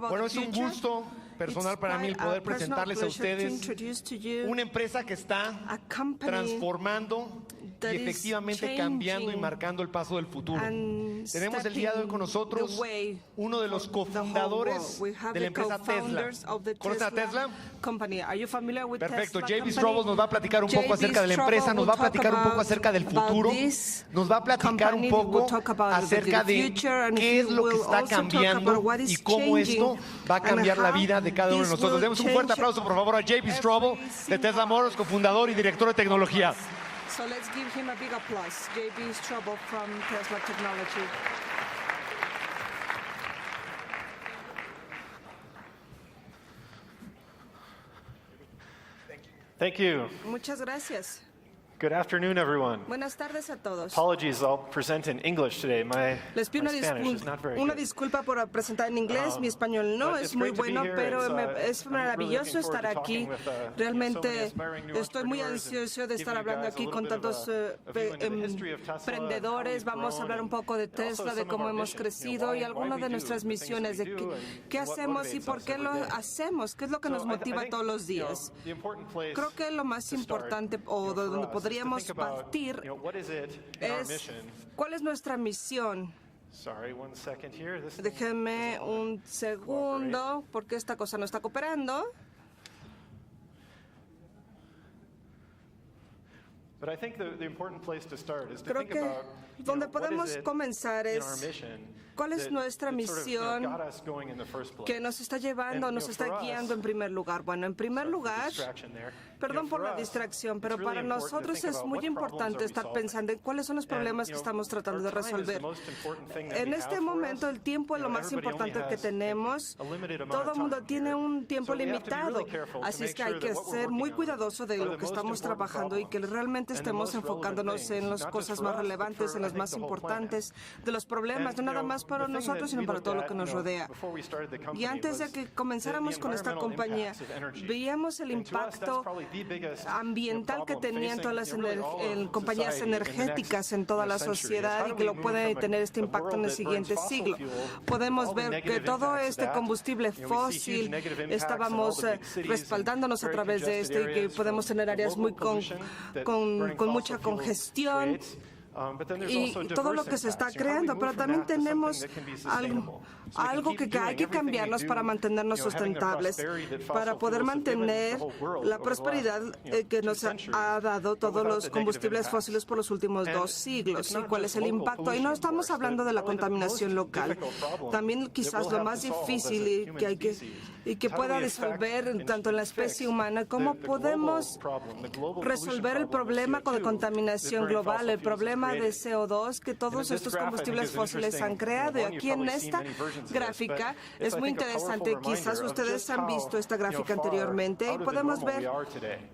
Bueno, es un gusto personal para mí el poder presentarles a ustedes una empresa que está transformando y efectivamente cambiando y marcando el paso del futuro. Tenemos el día de hoy con nosotros uno de los cofundadores de la empresa Tesla. ¿Conocen a Tesla? Perfecto. JB Straubel nos va a platicar un poco acerca de la empresa, nos va a platicar un poco acerca del futuro, nos va a platicar un poco acerca de qué es lo que está cambiando y cómo esto va a cambiar la vida de cada uno de nosotros. Demos un fuerte aplauso, por favor, a JB Straubel de Tesla Motors, cofundador y director de tecnología. So let's give him a big applause. JB Straubel from Tesla Technology. Thank you. Muchas gracias. Good afternoon, everyone. Buenas tardes a todos. Apologies, I'll present in English today. Les pido una disculpa por presentar en inglés. Mi español no es muy bueno, pero es maravilloso estar aquí. Realmente estoy muy ansioso de estar hablando aquí con tantos emprendedores. Vamos a hablar un poco de Tesla, de cómo hemos crecido y algunas de nuestras misiones, de qué hacemos y por qué lo hacemos, qué es lo que nos motiva todos los días. Creo que lo más importante o de donde podríamos partir es cuál es nuestra misión. Déjenme un segundo porque esta cosa no está cooperando. Creo que donde podemos comenzar es cuál es nuestra misión que nos está llevando, nos está guiando en primer lugar. Bueno, en primer lugar, perdón por la distracción, pero para nosotros es muy importante estar pensando en cuáles son los problemas que estamos tratando de resolver. En este momento el tiempo es lo más importante que tenemos. Todo el mundo tiene un tiempo limitado, así es que hay que ser muy cuidadoso de lo que estamos trabajando y que realmente estemos enfocándonos en las cosas más relevantes, en las más importantes, de los problemas, no nada más para nosotros, sino para todo lo que nos rodea. Y antes de que comenzáramos con esta compañía, veíamos el impacto ambiental que tenían todas las compañías energéticas en toda la sociedad y que lo puede tener este impacto en el siguiente siglo. Podemos ver que todo este combustible fósil estábamos respaldándonos a través de esto y que podemos tener áreas muy con mucha congestión y todo lo que se está creando, pero también tenemos algo que hay que cambiarnos para mantenernos sustentables, para poder mantener la prosperidad que nos ha dado todos los combustibles fósiles por los últimos 2 siglos. ¿Y cuál es el impacto? Y no estamos hablando de la contaminación local. También quizás lo más difícil y que pueda resolver tanto en la especie humana, cómo podemos resolver el problema de contaminación global, el problema de CO2 que todos estos combustibles fósiles han creado. Y aquí en esta gráfica es muy interesante. Quizás ustedes han visto esta gráfica anteriormente y podemos ver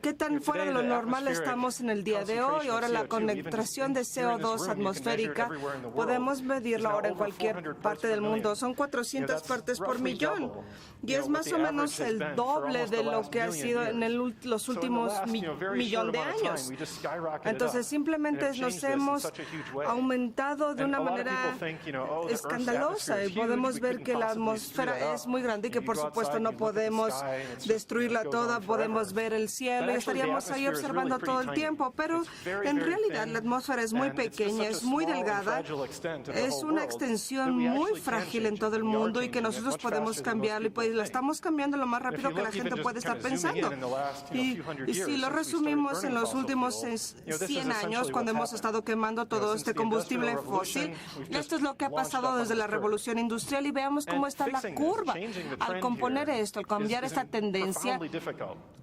qué tan fuera de lo normal estamos en el día de hoy. Ahora la concentración de CO2 atmosférica podemos medirla ahora en cualquier parte del mundo. Son 400 partes por millón y es más o menos el doble de lo que ha sido en los últimos millón de años. Entonces simplemente nos hemos aumentado de una manera escandalosa y podemos ver que la atmósfera es muy grande y que por supuesto no podemos destruirla toda, podemos ver el cielo y estaríamos ahí observando todo el tiempo, pero en realidad la atmósfera es muy pequeña, es muy delgada, es una extensión muy frágil en todo el mundo y que nosotros podemos cambiarla y pues la estamos cambiando lo más rápido que la gente puede estar pensando. Y si lo resumimos en los últimos 100 años, cuando hemos estado quemando todo este combustible fósil, esto es lo que ha pasado desde la revolución industrial y veamos cómo está la curva. Al componer esto, al cambiar esta tendencia,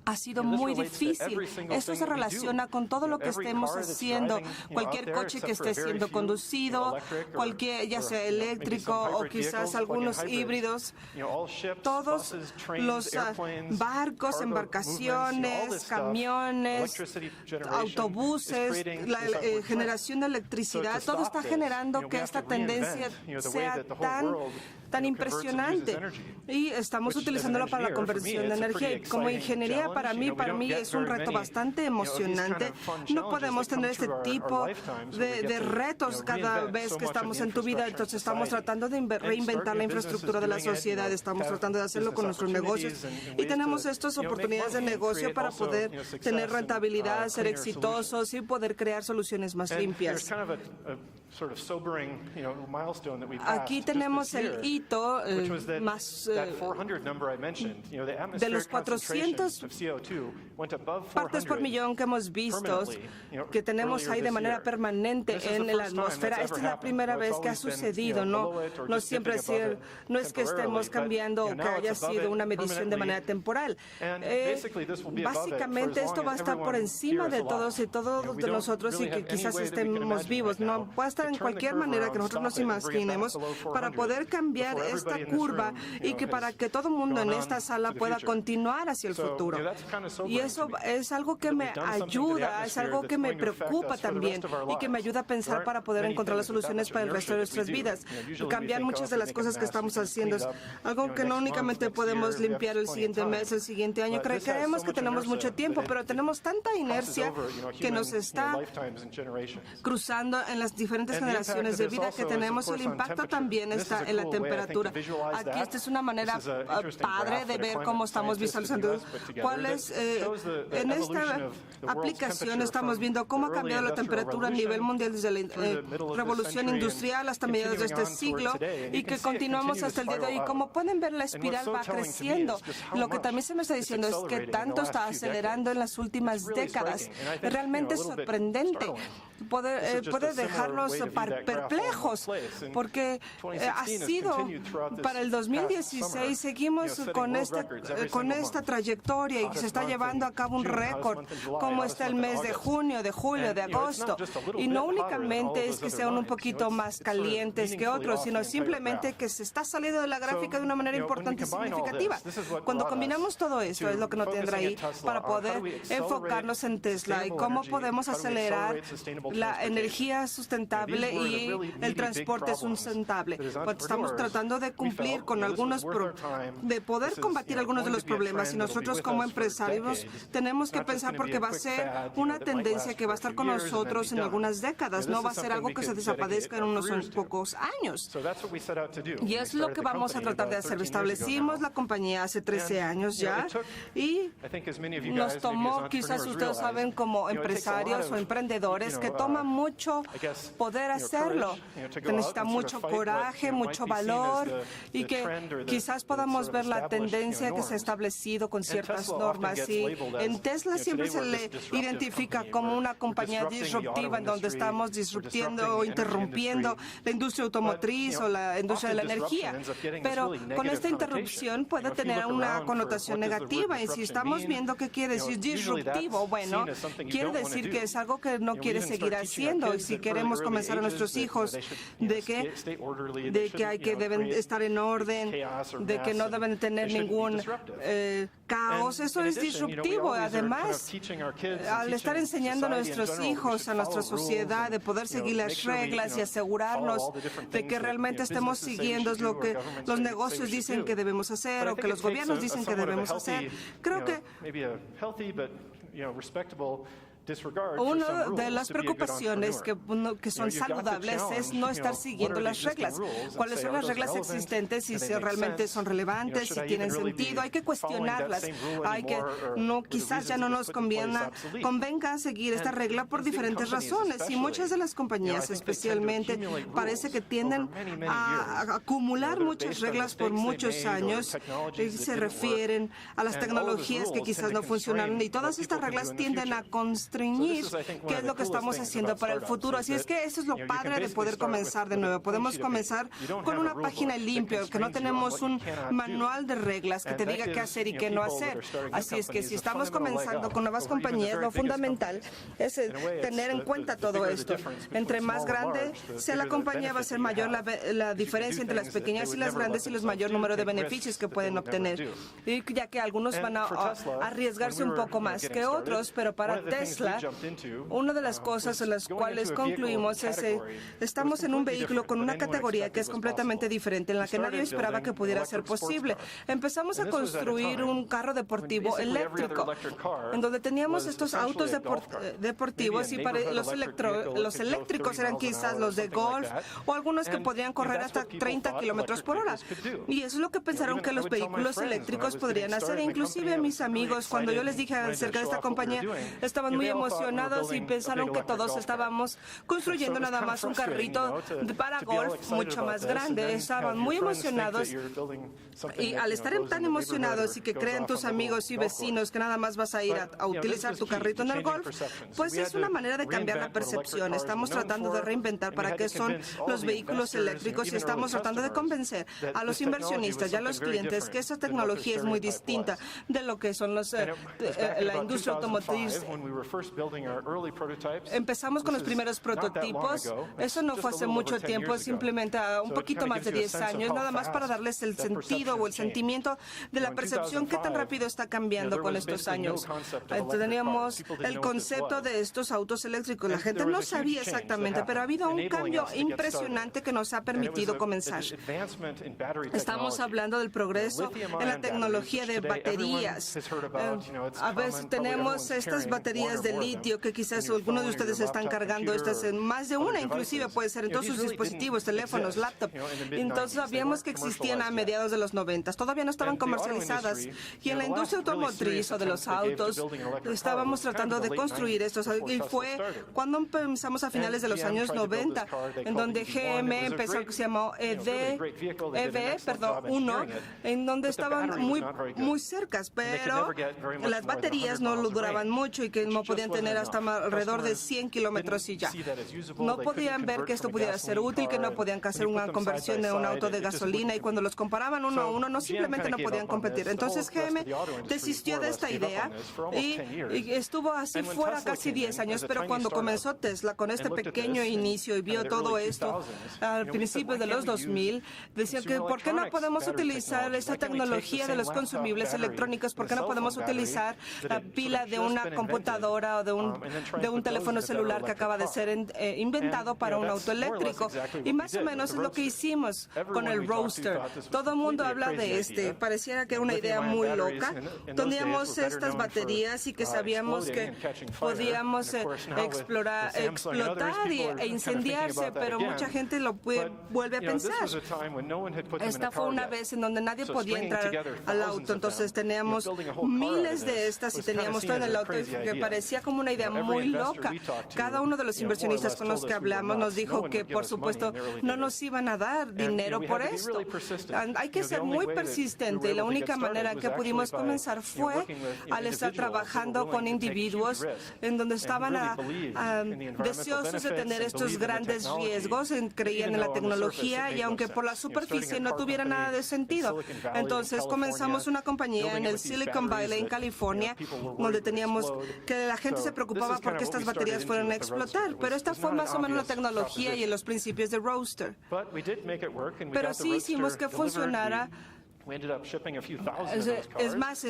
ha sido muy difícil. Esto se relaciona con todo lo que estemos haciendo, cualquier coche que esté siendo conducido, cualquier, ya sea eléctrico o quizás algunos híbridos, todos los barcos, embarcaciones, camiones, autobuses, la generación de electricidad, todo está generando que esta tendencia sea tan impresionante y estamos utilizándolo para la conversión de energía. Y como ingeniería, para mí es un reto bastante emocionante. No podemos tener este tipo de retos cada vez que estamos en tu vida. Entonces estamos tratando de reinventar la infraestructura de la sociedad, estamos tratando de hacerlo con nuestros negocios y tenemos estas oportunidades de negocio para poder tener rentabilidad, ser exitosos y poder crear soluciones más limpias. Aquí tenemos el hito más de los 400 partes por millón que hemos visto, que tenemos ahí de manera permanente en la atmósfera. Esta es la primera vez que ha sucedido, no es que estemos cambiando o que haya sido una medición de manera temporal. Básicamente esto va a estar por encima de todos y todos de nosotros y que quizás estemos vivos. No va a estar en cualquier manera que nosotros nos imaginemos para poder cambiar esta curva y que para que todo el mundo en esta sala pueda continuar hacia el futuro. Y eso es algo que me ayuda, es algo que me preocupa también y que me ayuda a pensar para poder encontrar las soluciones para el resto de nuestras vidas. Cambiar muchas de las cosas que estamos haciendo es algo que no únicamente podemos limpiar el siguiente mes, el siguiente año. Creemos que tenemos mucho tiempo, pero tenemos tanta inercia que nos está cruzando en las diferentes generaciones de vida que tenemos. El impacto también está en la temperatura. Aquí esta es una manera padre de ver cómo estamos visualizando en esta aplicación estamos viendo cómo ha cambiado la temperatura a nivel mundial desde la revolución industrial hasta mediados de este siglo y que continuamos hasta el día de hoy. Como pueden ver, la espiral va creciendo. Lo que también se me está diciendo es que tanto está acelerando en las últimas décadas. Realmente es sorprendente. Puede dejarlos perplejos, porque ha sido para el 2016, seguimos con esta trayectoria y se está llevando a cabo un récord, como está el mes de junio, de julio, de agosto. Y no únicamente es que sean un poquito más calientes que otros, sino simplemente que se está saliendo de la gráfica de una manera importante y significativa. Cuando combinamos todo esto, es lo que nos tendrá ahí para poder enfocarnos en Tesla y cómo podemos acelerar la energía sustentable y el transporte sustentable. Estamos tratando de cumplir con de poder combatir algunos de los problemas y nosotros como empresarios tenemos que pensar porque va a ser una tendencia que va a estar con nosotros en algunas décadas, no va a ser algo que se desaparezca en unos pocos años. Y es lo que vamos a tratar de hacer. Establecimos la compañía hace 13 años ya y nos tomó, quizás ustedes saben como empresarios o emprendedores, que toma mucho poder hacerlo, que necesita mucho coraje, mucho valor y que quizás podamos ver la tendencia que se ha establecido con ciertas normas. Y en Tesla siempre se le identifica como una compañía disruptiva en donde estamos disruptiendo o interrumpiendo la industria automotriz o la industria de la energía. Pero con esta interrupción puede tener una connotación negativa. Y si estamos viendo qué quiere decir disruptivo, bueno, quiere decir que es algo que no quiere seguir haciendo. Y si queremos comenzar a nuestros hijos de que deben estar en orden, de que no deben tener ningún caos, eso es disruptivo. Además, al estar enseñando a nuestros hijos, a nuestra sociedad, de poder seguir las reglas y asegurarnos de que realmente estemos siguiendo lo que los negocios dicen que debemos hacer o que los gobiernos dicen que debemos hacer. Creo que una de las preocupaciones que son saludables es no estar siguiendo las reglas. ¿Cuáles son las reglas existentes? Si realmente son relevantes, si tienen sentido. Hay que cuestionarlas. Quizás ya no nos convenga seguir esta regla por diferentes razones. Y muchas de las compañías especialmente parece que tienden a acumular muchas reglas por muchos años. Se refieren a las tecnologías que quizás no funcionaron y todas estas reglas tienden a constreñir qué es lo que estamos haciendo para el futuro. Así es que eso es lo padre de poder comenzar de nuevo. Podemos comenzar con una página limpia, que no tenemos un manual de reglas que te diga qué hacer y qué no hacer. Así es que si estamos comenzando con nuevas compañías, lo fundamental es tener en cuenta todo esto. Entre más grande sea la compañía, va a ser mayor la diferencia entre las pequeñas y las grandes y el mayor número de beneficios que pueden obtener. Y ya que algunos van a arriesgarse un poco más que otros, pero para Tesla Tesla, una de las cosas en las cuales concluimos es que estamos en un vehículo con una categoría que es completamente diferente, en la que nadie esperaba que pudiera ser posible. Empezamos a construir un carro deportivo eléctrico, en donde teníamos estos autos deportivos y para los eléctricos eran quizás los de golf o algunos que podrían correr hasta 30 kilómetros por hora. Y eso es lo que pensaron que los vehículos eléctricos podrían hacer. Inclusive mis amigos, cuando yo les dije acerca de esta compañía, estaban muy emocionados y pensaron que todos estábamos construyendo nada más un carrito para golf mucho más grande. Estaban muy emocionados y al estar tan emocionados y que crean tus amigos y vecinos que nada más vas a ir a utilizar tu carrito en el golf, pues es una manera de cambiar la percepción. Estamos tratando de reinventar para qué son los vehículos eléctricos y estamos tratando de convencer a los inversionistas y a los clientes que esa tecnología es muy distinta de lo que son la industria automotriz. Empezamos con los primeros prototipos. Eso no fue hace mucho tiempo, simplemente un poquito más de 10 años, nada más para darles el sentido o el sentimiento de la percepción que tan rápido está cambiando con estos años. Teníamos el concepto de estos autos eléctricos. La gente no sabía exactamente, pero ha habido un cambio impresionante que nos ha permitido comenzar. Estamos hablando del progreso en la tecnología de baterías. A veces tenemos estas baterías de litio que quizás algunos de ustedes están cargando, estas en más de una, inclusive puede ser en todos sus dispositivos, teléfonos, laptop. Entonces sabíamos que existían a mediados de los 90. Todavía no estaban comercializadas. Y en la industria automotriz o de los autos estábamos tratando de construir estos. Y fue cuando empezamos a finales de los años 90, en donde GM empezó lo que se llamó EV1, en donde estaban muy cercas, pero las baterías no lo duraban mucho y que no podían tener hasta alrededor de 100 kilómetros y ya. No podían ver que esto pudiera ser útil, que no podían hacer una conversión de un auto de gasolina y cuando los comparaban uno a uno, simplemente no podían competir. Entonces GM desistió de esta idea y estuvo así fuera casi 10 años, pero cuando comenzó Tesla con este pequeño inicio y vio todo esto al principio de los 2000, decían que ¿por qué no podemos utilizar esta tecnología de los consumibles electrónicos? ¿Por qué no podemos utilizar la pila de una computadora o de un teléfono celular que acaba de ser inventado para un auto eléctrico? Y más o menos es lo que hicimos con el Roadster. Todo el mundo habla de pareciera que era una idea muy loca. Teníamos estas baterías y que sabíamos que podíamos explotar e incendiarse, pero mucha gente lo vuelve a pensar. Esta fue una vez en donde nadie podía entrar al auto, entonces teníamos miles de estas y teníamos todo en el auto que parecía como una idea muy loca. Cada uno de los inversionistas con los que hablamos nos dijo que por supuesto no nos iban a dar dinero por esto. Hay que ser muy persistente y la única manera que pudimos comenzar fue al estar trabajando con individuos en donde estaban deseosos de tener estos grandes riesgos, creían en la tecnología y aunque por la superficie no tuviera nada de sentido. Entonces comenzamos una compañía en el Silicon Valley, en California, donde teníamos que la gente se preocupaba porque estas baterías fueran a explotar, pero esta fue más o menos la tecnología y los principios de Roadster. Pero sí hicimos que funcionara. Es más,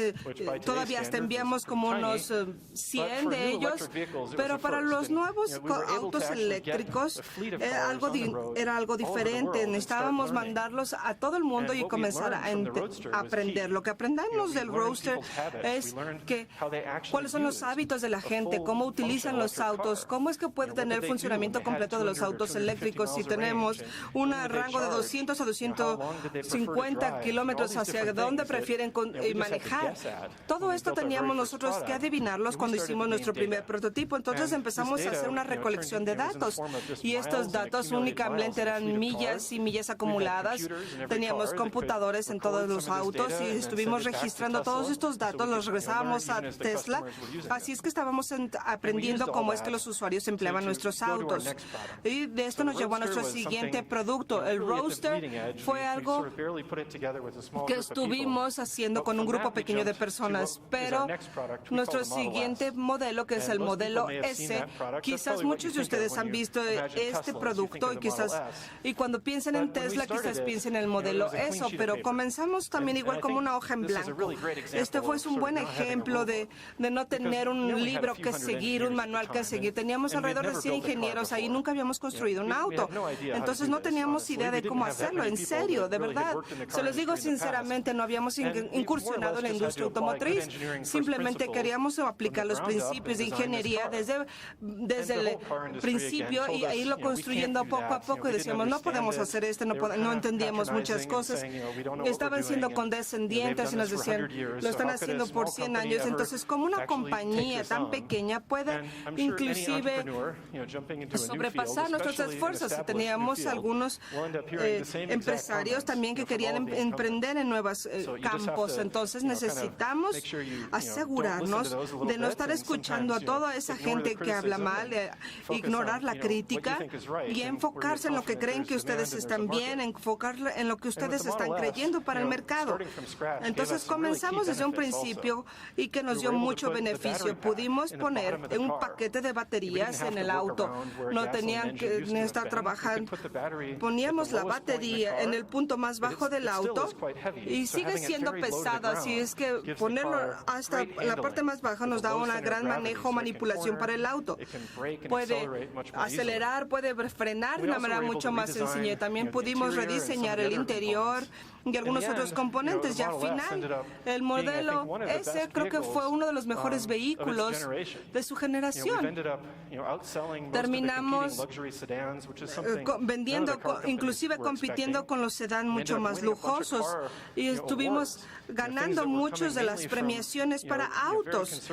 todavía hasta enviamos como unos 100 de ellos, pero para los nuevos autos eléctricos era algo diferente. Necesitábamos mandarlos a todo el mundo y comenzar a aprender. Lo que aprendemos del Roadster es cuáles son los hábitos de la gente, cómo utilizan los autos, cómo es que puede tener funcionamiento completo de los autos eléctricos. Si tenemos un rango de 200 a 250 kilómetros hacia dónde prefieren manejar. Todo esto teníamos nosotros que adivinarlos cuando hicimos nuestro primer prototipo. Entonces empezamos a hacer una recolección de datos y estos datos únicamente eran millas y millas acumuladas. Teníamos computadores en todos los autos y estuvimos registrando todos estos datos, los regresábamos a Tesla. Así es que estábamos aprendiendo cómo es que los usuarios empleaban nuestros autos. Y de esto nos llevó a nuestro siguiente producto. El Roadster fue algo que estuvimos haciendo con un grupo pequeño de personas, pero nuestro siguiente modelo, que es el modelo S, quizás muchos de ustedes han visto este producto y cuando piensen en Tesla quizás piensen en el modelo S, pero comenzamos también igual como una hoja en blanco. Este fue un buen ejemplo de no tener un libro que seguir, un manual que seguir. Teníamos alrededor de 100 ingenieros ahí, nunca habíamos construido un auto, entonces no teníamos idea de cómo hacerlo, en serio, de verdad. Se los digo sinceramente, no habíamos incursionado en la industria automotriz, simplemente queríamos aplicar los principios de ingeniería desde el principio y irlo construyendo poco a poco y decíamos, no podemos hacer esto, no entendíamos muchas cosas. Estaban siendo condescendientes y nos decían, lo están haciendo por 100 años, entonces como una compañía tan pequeña puede inclusive sobrepasar nuestros esfuerzos. Y teníamos algunos empresarios también que querían emprender en nuevos campos, entonces necesitamos asegurarnos de no estar escuchando a toda esa gente que habla mal, ignorar la crítica y enfocarse en lo que creen que ustedes están bien, enfocar en lo que ustedes están creyendo para el mercado. Entonces comenzamos desde un principio y que nos dio mucho beneficio. Pudimos poner un paquete de baterías en el auto. No tenían que estar trabajando. Poníamos la batería en el punto más bajo del auto y sigue siendo pesado, así es que ponerlo hasta la parte más baja nos da un gran manejo, manipulación para el auto. Puede acelerar, puede frenar de una manera mucho más sencilla. Y también pudimos rediseñar el interior y algunos otros componentes. Ya al final, el modelo S creo que fue uno de los mejores vehículos de su generación. Terminamos vendiendo, inclusive compitiendo con los sedán mucho más lujosos y estuvimos ganando muchas de las premiaciones para autos.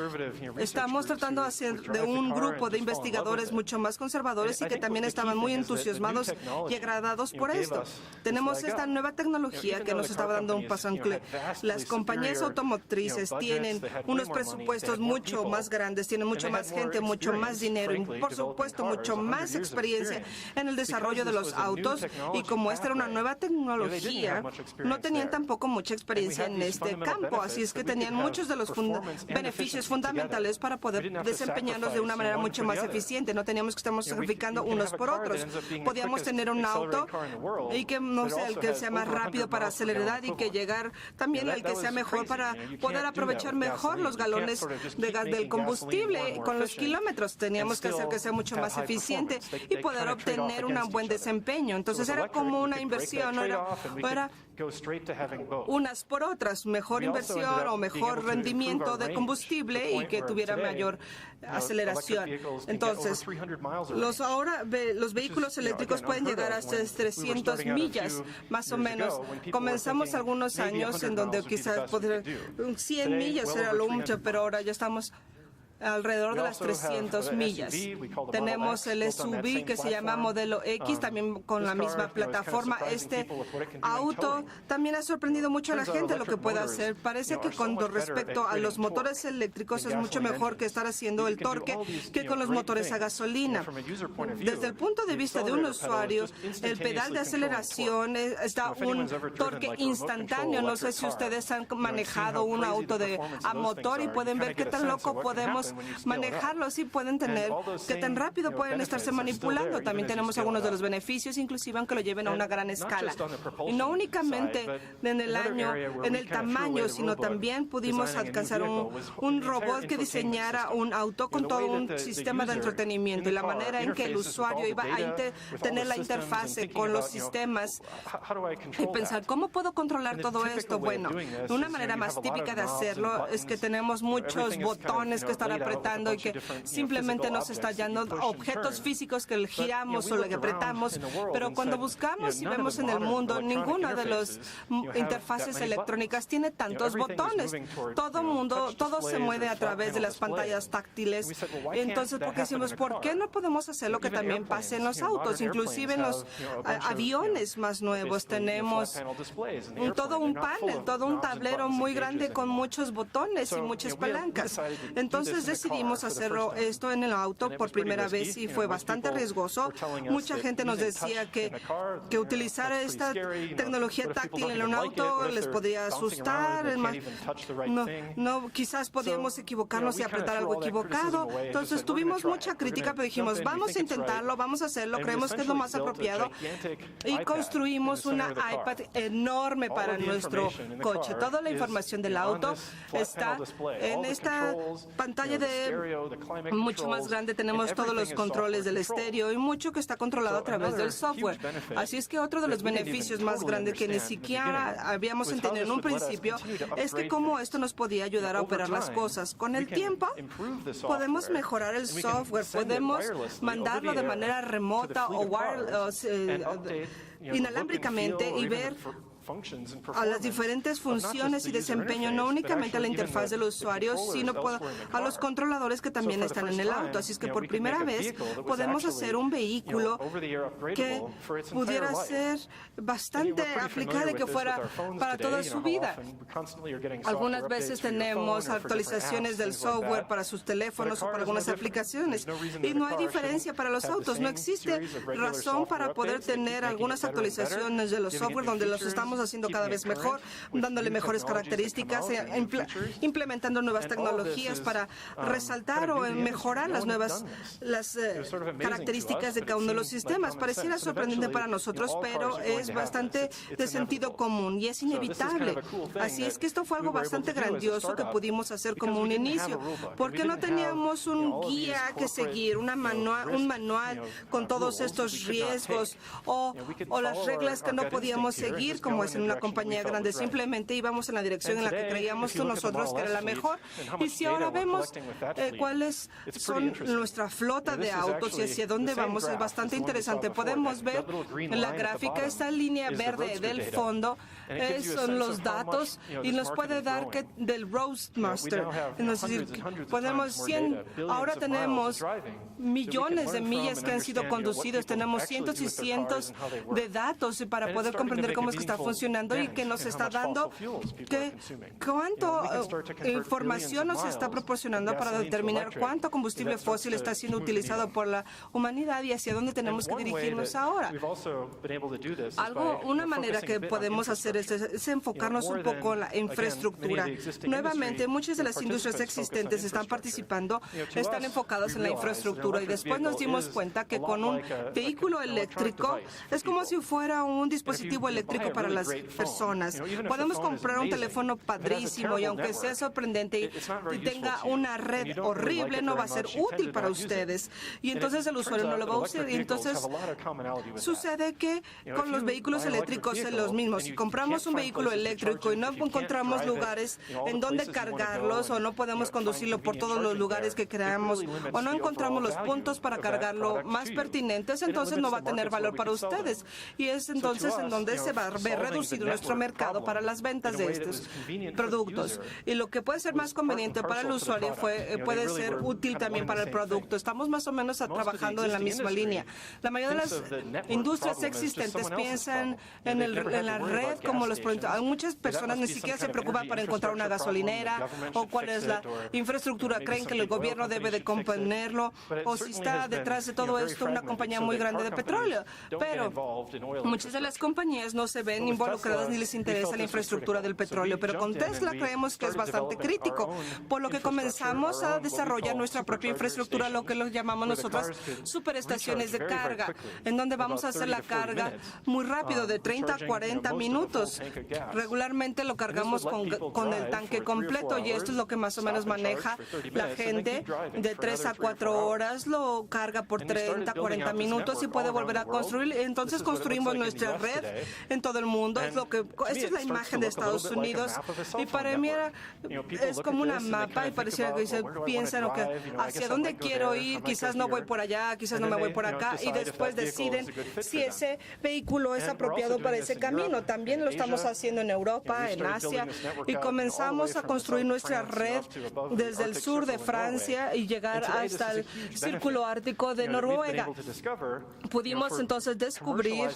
Estamos tratando de hacer de un grupo de investigadores mucho más conservadores y que también estaban muy entusiasmados y agradados por esto. Tenemos esta nueva tecnología que nos estaba dando un paso ancla. Las compañías automotrices tienen unos presupuestos mucho más grandes, tienen mucho más gente, mucho más dinero y, por supuesto, mucho más experiencia en el desarrollo de los autos. Y como esta era una nueva tecnología, no tenían tampoco mucha experiencia en este campo. Así es que tenían muchos de los beneficios fundamentales para poder desempeñarnos de una manera mucho más eficiente. No teníamos que estarnos sacrificando unos por otros. Podíamos tener un auto y que no sea el que sea más rápido para acelerar y que llegar también el que sea mejor para poder aprovechar mejor los galones de gas del combustible con los kilómetros. Teníamos que hacer que sea mucho más eficiente y poder obtener un buen desempeño. Entonces era como una inversión, no era unas por otras, mejor inversión o mejor rendimiento de combustible y que tuviera mayor aceleración. Entonces, los vehículos eléctricos pueden llegar hasta 300 millas, más o menos. Comenzamos algunos años en donde quizás 100 millas era lo mucho, pero ahora ya estamos alrededor de las 300 millas. Tenemos el SUV que se llama Modelo X, también con la misma plataforma. Este auto también ha sorprendido mucho a la gente lo que puede hacer. Parece que con respecto a los motores eléctricos es mucho mejor que estar haciendo el torque que con los motores a gasolina. Desde el punto de vista de un usuario, el pedal de aceleración está un torque instantáneo. No sé si ustedes han manejado un auto a motor y pueden ver qué tan loco podemos manejarlo, así pueden tener, que tan rápido pueden estarse manipulando. También tenemos algunos de los beneficios, inclusive aunque lo lleven a una gran escala. Y no únicamente en el tamaño, sino también pudimos alcanzar un robot que diseñara un auto con todo un sistema de entretenimiento y la manera en que el usuario iba a tener la interfase con los sistemas y pensar, ¿cómo puedo controlar todo esto? Bueno, una manera más típica de hacerlo es que tenemos muchos botones que están apretando y que simplemente nos está hallando objetos físicos que giramos o le apretamos, pero cuando buscamos y vemos en el mundo, ninguna de las interfaces electrónicas tiene tantos botones. Todo se mueve a través de las pantallas táctiles. Entonces, porque decimos, ¿por qué no podemos hacer lo que también pasa en los autos? Inclusive en los aviones más nuevos tenemos todo un panel, todo un tablero muy grande con muchos botones y muchas palancas. Entonces, decidimos hacerlo esto en el auto por primera vez y fue bastante riesgoso. Mucha gente nos decía que utilizar esta tecnología táctil en un auto les podría asustar. Quizás podíamos equivocarnos y apretar algo equivocado. Entonces tuvimos mucha crítica, pero dijimos, vamos a intentarlo, vamos a hacerlo, creemos que es lo más apropiado. Y construimos una iPad enorme para nuestro coche. Toda la información del auto está en esta pantalla mucho más grande. Tenemos todos los controles del estéreo y mucho que está controlado a través del software. Así es que otro de los beneficios más grandes que ni siquiera habíamos entendido en un principio es que cómo esto nos podía ayudar a operar las cosas. Con el tiempo podemos mejorar el software, podemos mandarlo de manera remota o inalámbricamente y ver a las diferentes funciones y desempeño, no únicamente a la interfaz del usuario, sino a los controladores que también están en el auto. Así es que por primera vez podemos hacer un vehículo que pudiera ser bastante aplicable, que fuera para toda su vida. Algunas veces tenemos actualizaciones del software para sus teléfonos o para algunas aplicaciones y no hay diferencia para los autos. No existe razón para poder tener algunas actualizaciones de los software donde los estamos haciendo cada vez mejor, dándole mejores características, implementando nuevas tecnologías para resaltar o mejorar las características de cada uno de los sistemas. Pareciera sorprendente para nosotros, pero es bastante de sentido común y es inevitable. Así es que esto fue algo bastante grandioso que pudimos hacer como un inicio, porque no teníamos un guía que seguir, un manual con todos estos riesgos o las reglas que no podíamos seguir como es en una compañía grande. Simplemente íbamos en la dirección en la que creíamos nosotros que era la mejor. Y si ahora vemos cuáles son nuestra flota de autos y hacia dónde vamos, es bastante interesante. Podemos ver en la gráfica esta línea verde del fondo, son los datos y nos puede dar que del Roadmaster. Ahora tenemos millones de millas que han sido conducidos, tenemos cientos y cientos de datos para poder comprender cómo es que está funcionando y que nos está dando cuánto información nos está proporcionando para determinar cuánto combustible fósil está siendo utilizado por la humanidad y hacia dónde tenemos que dirigirnos ahora. Una manera que podemos hacer es enfocarnos un poco en la infraestructura. Nuevamente, muchas de las industrias existentes están participando, están enfocadas en la infraestructura y después nos dimos cuenta que con un vehículo eléctrico es como si fuera un dispositivo eléctrico para las personas. Podemos comprar un teléfono padrísimo y aunque sea sorprendente y tenga una red horrible, no va a ser útil para ustedes. Y entonces el usuario no lo va a usar. Y entonces sucede que con los vehículos eléctricos es lo mismo. Si compramos un vehículo eléctrico y no encontramos lugares en donde cargarlos o no podemos conducirlo por todos los lugares que creamos o no encontramos los puntos para cargarlo más pertinentes, entonces no va a tener valor para ustedes. Y es entonces en donde se va a ver reducido nuestro mercado para las ventas de estos productos. Y lo que puede ser más conveniente para el usuario puede ser útil también para el producto. Estamos más o menos trabajando en la misma línea. La mayoría de las industrias existentes piensan en la red como los productos. Muchas personas ni siquiera se preocupan para encontrar una gasolinera o cuál es la infraestructura. Creen que el gobierno debe de componerlo o si está detrás de todo esto una compañía muy grande de petróleo. Pero muchas de las compañías no se ven involucradas ni les interesa la infraestructura del petróleo. Pero con Tesla creemos que es bastante crítico, por lo que comenzamos a desarrollar nuestra propia infraestructura, lo que lo llamamos nosotros superestaciones de carga, en donde vamos a hacer la carga muy rápido, de 30 a 40 minutos. Regularmente lo cargamos con el tanque completo y esto es lo que más o menos maneja la gente. De 3 a 4 horas lo carga por 30, 40 minutos y puede volver a construir. Entonces construimos nuestra red en todo el mundo. Esta es la imagen de Estados Unidos y para mí es como una mapa y pareciera que piensan hacia dónde quiero ir, quizás no voy por allá, quizás no me voy por acá y después deciden si ese vehículo es apropiado para ese camino. También lo estamos haciendo en Europa, en Asia y comenzamos a construir nuestra red desde el sur de Francia y llegar hasta el Círculo Ártico de Noruega. Pudimos entonces descubrir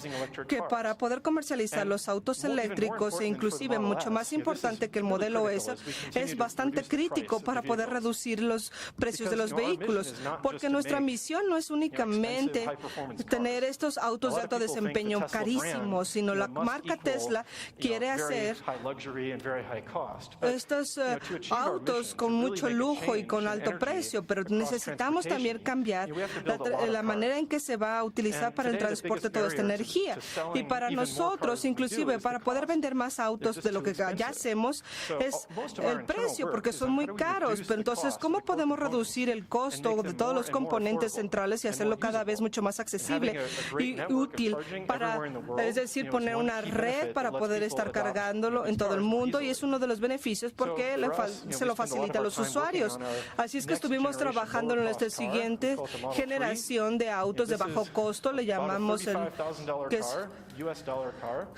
que para poder comercializar los los autos eléctricos e inclusive mucho más importante que el modelo S, es bastante crítico para poder reducir los precios de los vehículos, porque nuestra misión no es únicamente tener estos autos de alto desempeño carísimos, sino la marca Tesla quiere hacer estos autos con mucho lujo y con alto precio, pero necesitamos también cambiar la manera en que se va a utilizar para el transporte toda esta energía. Y para nosotros, inclusive para poder vender más autos de lo que ya hacemos, es el precio, porque son muy caros. Pero entonces, ¿cómo podemos reducir el costo de todos los componentes centrales y hacerlo cada vez mucho más accesible y útil para, es decir, poner una red para poder estar cargándolo en todo el mundo? Y es uno de los beneficios porque se lo facilita a los usuarios. Así es que estuvimos trabajando en nuestra siguiente generación de autos de bajo costo, le llamamos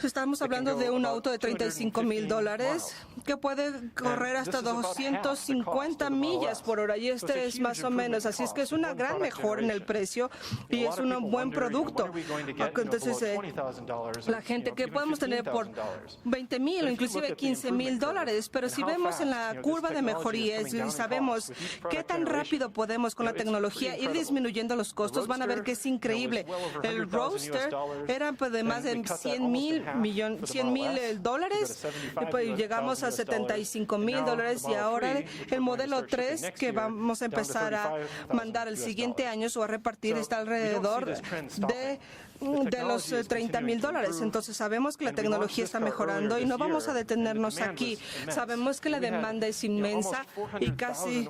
estamos hablando de un auto de $35,000 que puede correr hasta 250 millas por hora, y este es más o menos, así es que es una gran mejora en el precio y es un buen producto. Entonces, la gente que podemos tener por $20,000 o inclusive $15,000, pero si vemos en la curva de mejorías y sabemos qué tan rápido podemos con la tecnología ir disminuyendo los costos, van a ver que es increíble. El Roadster era de más de $100,000 y pues llegamos a $75,000, y ahora el modelo 3 que vamos a empezar a mandar el siguiente año o a repartir está alrededor de los $30,000. Entonces sabemos que la tecnología está mejorando y no vamos a detenernos aquí. Sabemos que la demanda es inmensa y casi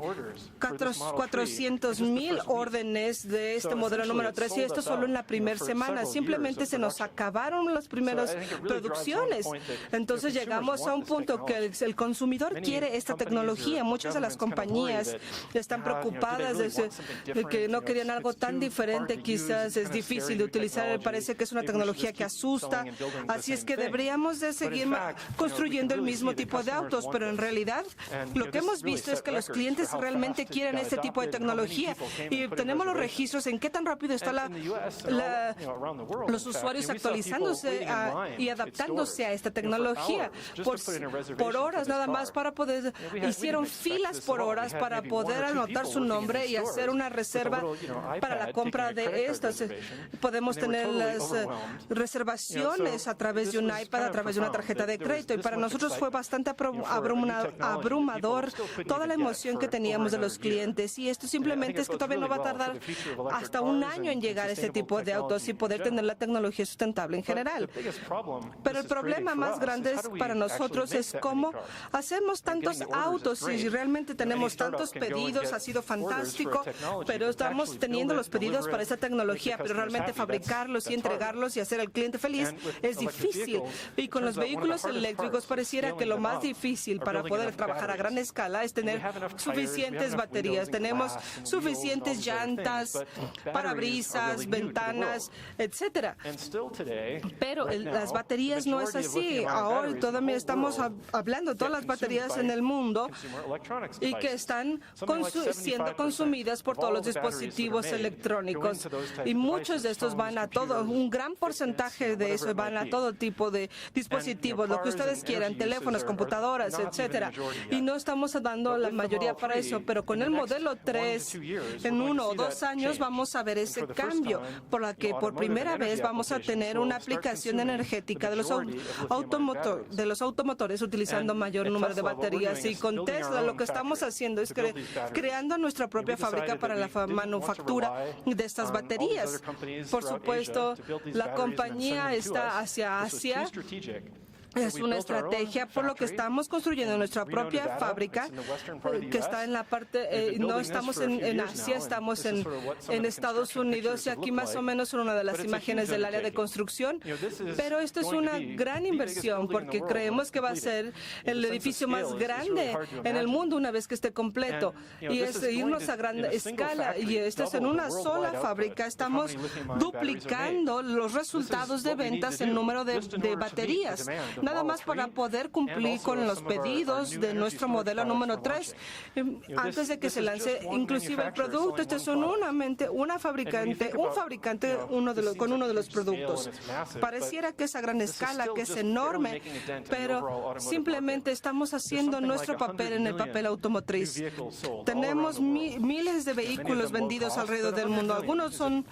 400,000 órdenes de este modelo número 3, y esto solo en la primera semana. Simplemente se nos acabaron las primeras producciones. Entonces llegamos a un punto que el consumidor quiere esta tecnología. Muchas de las compañías están preocupadas de que no querían algo tan diferente. Quizás es difícil de utilizar, parece que es una tecnología que asusta. Así es que deberíamos de seguir construyendo el mismo tipo de autos, pero en realidad lo que hemos visto es que los clientes realmente quieren este tipo de tecnología, y tenemos los registros en qué tan rápido están los usuarios actualizándose y adaptándose a esta tecnología. Por horas nada más para poder, hicieron filas por horas para poder anotar su nombre y hacer una reserva para la compra de estas. Podemos tener las reservaciones a través de un iPad, a través de una tarjeta de crédito, y para nosotros fue bastante abrumador toda la emoción que teníamos de los clientes, y esto simplemente es que todavía no va a tardar hasta un año en llegar a este tipo de autos y poder tener la tecnología sustentable en general. Pero el problema más grande para nosotros es cómo hacemos tantos autos y realmente tenemos tantos pedidos. Ha sido fantástico, pero estamos teniendo los pedidos para esta tecnología, pero realmente fabricarlos y entregarlos y hacer al cliente feliz es difícil. Y con los vehículos eléctricos pareciera que lo más difícil para poder trabajar a gran escala es tener suficientes baterías. Tenemos suficientes llantas, parabrisas, ventanas, etcétera. Pero las baterías no es así. Ahora todavía estamos hablando de todas las baterías en el mundo y que están siendo consumidas por todos los dispositivos electrónicos. Y muchos de estos van a todo, un gran porcentaje de eso van a todo tipo de dispositivos, lo que ustedes quieran, teléfonos, computadoras, etcétera. Y no estamos dando la mayoría para eso, pero con el modelo 3, en 1 o 2 años vamos a ver ese cambio, por la que por primera vez vamos a tener una aplicación energética de los automotores utilizando mayor número de baterías. Y con Tesla lo que estamos haciendo es creando nuestra propia fábrica para la manufactura de estas baterías. Por supuesto, la compañía está hacia Asia. Es una estrategia por lo que estamos construyendo nuestra propia fábrica que está en la parte, no estamos en Asia, estamos en Estados Unidos, y aquí más o menos son una de las imágenes del área de construcción, pero esto es una gran inversión porque creemos que va a ser el edificio más grande en el mundo una vez que esté completo, y es irnos a gran escala, y esto es en una sola fábrica. Estamos duplicando los resultados de ventas en número de baterías. nada más para poder cumplir con los pedidos de nuestro modelo número 3 antes de que se lance inclusive el producto. Este es un fabricante con uno de los productos. Pareciera que es a gran escala, que es enorme, pero simplemente estamos haciendo nuestro papel en el papel automotriz. Tenemos miles de vehículos vendidos alrededor del mundo. Algunos son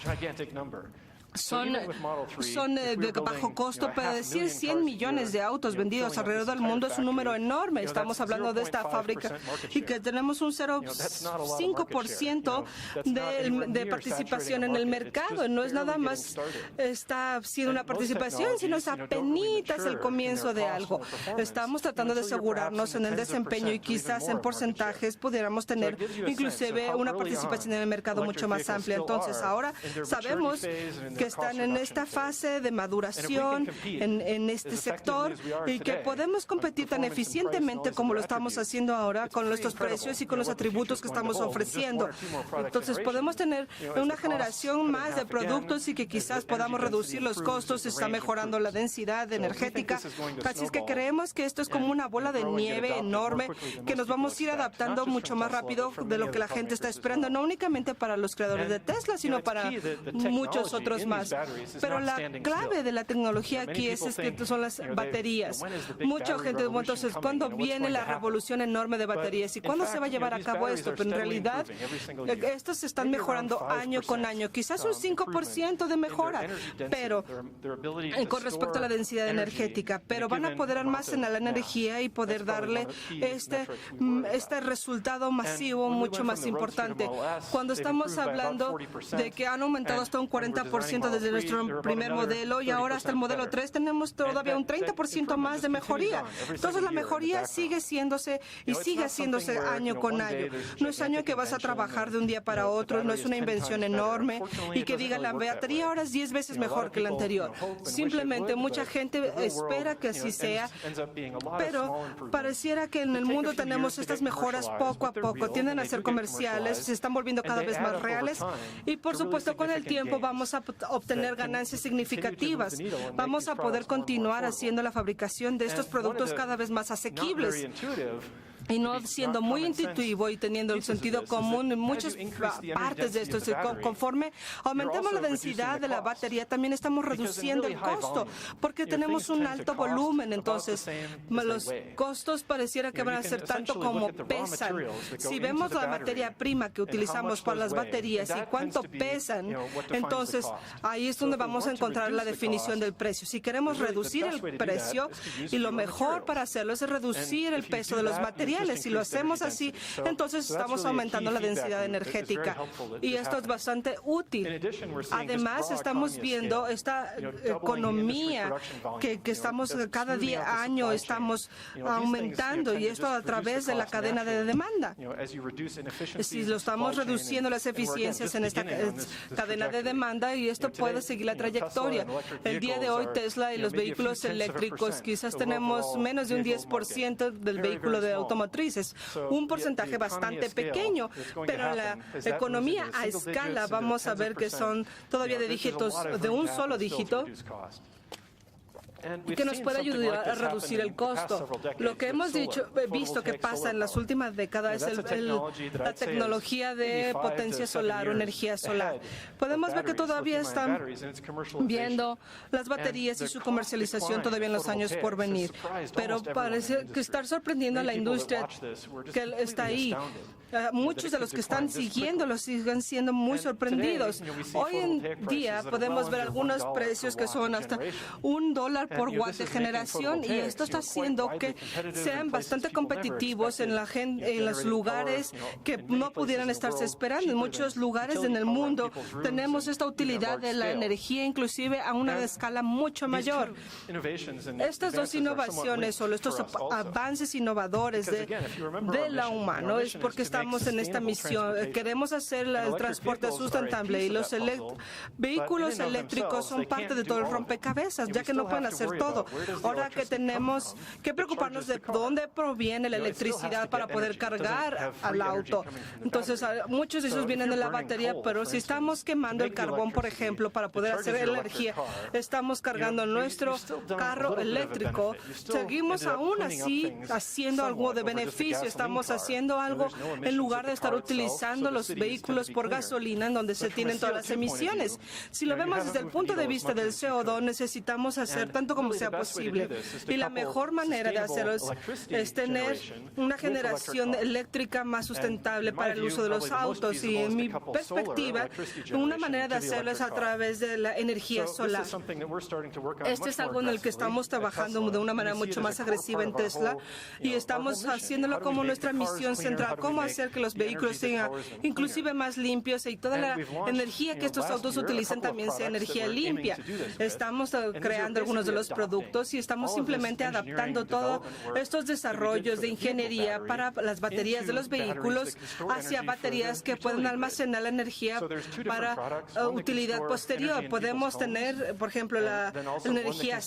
de bajo costo, pero decir 100 millones de autos vendidos alrededor del mundo es un número enorme. Estamos hablando de esta fábrica y que tenemos un 0.5% de participación en el mercado. No es nada más está siendo una participación, sino es apenitas el comienzo de algo. Estamos tratando de asegurarnos en el desempeño y quizás en porcentajes pudiéramos tener inclusive una participación en el mercado mucho más amplia. Entonces, ahora sabemos que están en esta fase de maduración en este sector y que podemos competir tan eficientemente como lo estamos haciendo ahora con nuestros precios y con los atributos que estamos ofreciendo. Entonces podemos tener una generación más de productos y que quizás podamos reducir los costos, está mejorando la densidad energética. Así es que creemos que esto es como una bola de nieve enorme que nos vamos a ir adaptando mucho más rápido de lo que la gente está esperando, no únicamente para los creadores de Tesla, sino para muchos otros más. Pero la clave de la tecnología aquí es que son las baterías. Mucha gente, entonces, ¿cuándo viene la revolución enorme de baterías? ¿Y cuándo se va a llevar a cabo esto? Pero en realidad, estos se están mejorando año con año. Quizás un 5% de mejora, pero con respecto a la densidad energética. Pero van a poder almacenar la energía y poder darle este resultado masivo mucho más importante. Cuando estamos hablando de que han aumentado hasta un 40% desde nuestro primer modelo y ahora hasta el modelo 3 tenemos todavía un 30% más de mejoría. Entonces la mejoría sigue haciéndose y sigue haciéndose año con año. No es año que vas a trabajar de un día para otro, no es una invención enorme y que diga la batería ahora es 10 veces mejor que la anterior. Simplemente mucha gente espera que así sea, pero pareciera que en el mundo tenemos estas mejoras poco a poco, tienden a ser comerciales, se están volviendo cada vez más reales y por supuesto con el tiempo vamos a obtener ganancias significativas. Vamos a poder continuar haciendo la fabricación de estos productos cada vez más asequibles. Y no siendo muy intuitivo y teniendo el sentido común en muchas partes de esto. Conforme aumentemos la densidad de la batería, también estamos reduciendo el costo, porque tenemos un alto volumen. Entonces, los costos pareciera que van a ser tanto como pesan. Si vemos la materia prima que utilizamos para las baterías y cuánto pesan, entonces ahí es donde vamos a encontrar la definición del precio. Si queremos reducir el precio, y lo mejor para hacerlo es reducir el peso de los materiales. Si lo hacemos así, entonces estamos aumentando la densidad energética y esto es bastante útil. Además, estamos viendo esta economía que estamos cada año estamos aumentando y esto a través de la cadena de demanda. Si lo estamos reduciendo las eficiencias en esta cadena de demanda y esto puede seguir la trayectoria. El día de hoy Tesla y los vehículos eléctricos quizás tenemos menos de un 10% del vehículo de automotriz. Es un porcentaje bastante pequeño, pero en la economía a escala vamos a ver que son todavía de dígitos, de un solo dígito, que nos puede ayudar a reducir el costo. Lo que hemos visto que pasa en las últimas décadas es la tecnología de potencia solar o energía solar. Podemos ver que todavía están viendo las baterías y su comercialización todavía en los años por venir, pero parece que estar sorprendiendo a la industria que está ahí. Muchos de los que están siguiéndolo siguen siendo muy sorprendidos. Hoy en día podemos ver algunos precios que son hasta $1 por watt de generación y esto está haciendo que sean bastante competitivos en los lugares que no pudieran estarse esperando. En muchos lugares en el mundo tenemos esta utilidad de la energía inclusive a una escala mucho mayor. Estas dos innovaciones o estos avances innovadores de la humano es porque estamos en esta misión. Queremos hacer el transporte sustentable y los vehículos eléctricos son parte de todo el rompecabezas, ya que no pueden hacer todo. Ahora que tenemos que preocuparnos de dónde proviene la electricidad para poder cargar al auto. Entonces, muchos de esos vienen de la batería, pero si estamos quemando el carbón, por ejemplo, para poder hacer energía, estamos cargando nuestro carro eléctrico, seguimos aún así haciendo algo de beneficio, estamos haciendo algo en lugar de estar utilizando los vehículos por gasolina en donde se tienen todas las emisiones. Si lo vemos desde el punto de vista del CO2, necesitamos hacer tanto como sea posible. Y la mejor manera de hacerlo es tener una generación eléctrica más sustentable para el uso de los autos. Y en mi perspectiva, una manera de hacerlo es a través de la energía solar. Este es algo en el que estamos trabajando de una manera mucho más agresiva en Tesla y estamos haciéndolo como nuestra misión central, cómo hacer que los vehículos sean inclusive más limpios y toda la energía que estos autos utilizan también sea energía limpia. Estamos creando algunos de los productos y estamos simplemente adaptando todos estos desarrollos de ingeniería para las baterías de los vehículos hacia baterías que pueden almacenar la energía para utilidad posterior. Podemos tener, por ejemplo, la energía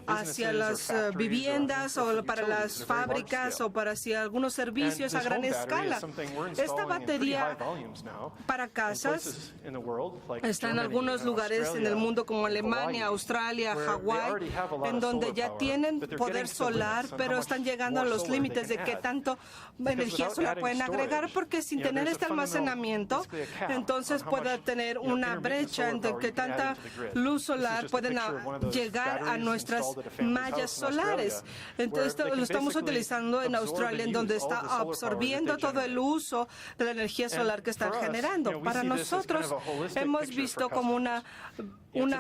hacia las viviendas o para las fábricas o para hacia algunos servicios a gran escala. Esta batería para casas está en algunos lugares en el mundo como Alemania, Australia, Hawái, en donde ya tienen poder solar, pero están llegando a los límites de qué tanto energía solar pueden agregar, porque sin tener este almacenamiento, entonces puede tener una brecha entre qué tanta luz solar pueden llegar a nuestras mallas solares. Entonces, esto lo estamos utilizando en Australia, en donde está absorbiendo todo el uso de la energía solar que están generando. Para nosotros, hemos visto como una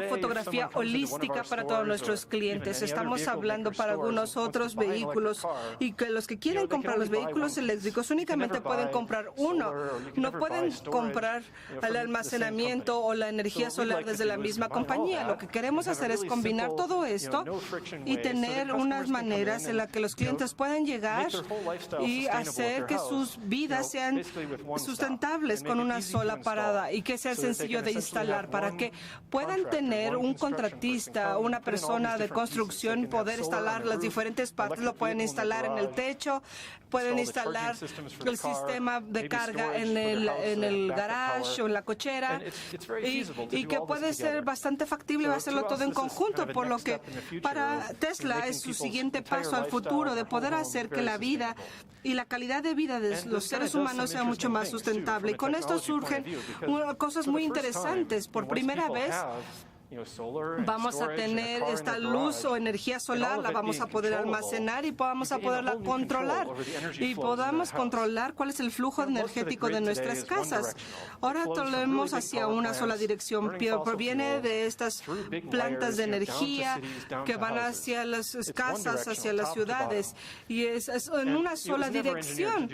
fotografía holística para todos nuestros clientes. Estamos hablando para algunos otros vehículos y que los que quieren comprar los vehículos eléctricos únicamente pueden comprar uno. No pueden comprar el almacenamiento o la energía solar desde la misma compañía. Lo que queremos hacer es combinar todo esto y tener unas maneras en las que los clientes puedan llegar y hacer que sus vidas sean sustentables con una sola parada y que sea sencillo de instalar para que puedan tener un contratista, una persona de construcción, poder instalar las diferentes partes, lo pueden instalar en el techo, pueden instalar el sistema de carga en el garage o en la cochera y que puede ser bastante factible hacerlo todo en conjunto, por lo que para Tesla es su siguiente paso al futuro de poder hacer que la vida y la calidad de vida de los seres humanos sea mucho más sustentable. Y con esto surgen cosas muy interesantes. Por primera vez, vamos a tener esta luz o energía solar, la vamos a poder almacenar y vamos a poderla controlar. Y podamos controlar cuál es el flujo energético de nuestras casas. Ahora tenemos hacia una sola dirección. Proviene de estas plantas de energía que van hacia las casas, hacia las ciudades. Y es en una sola dirección.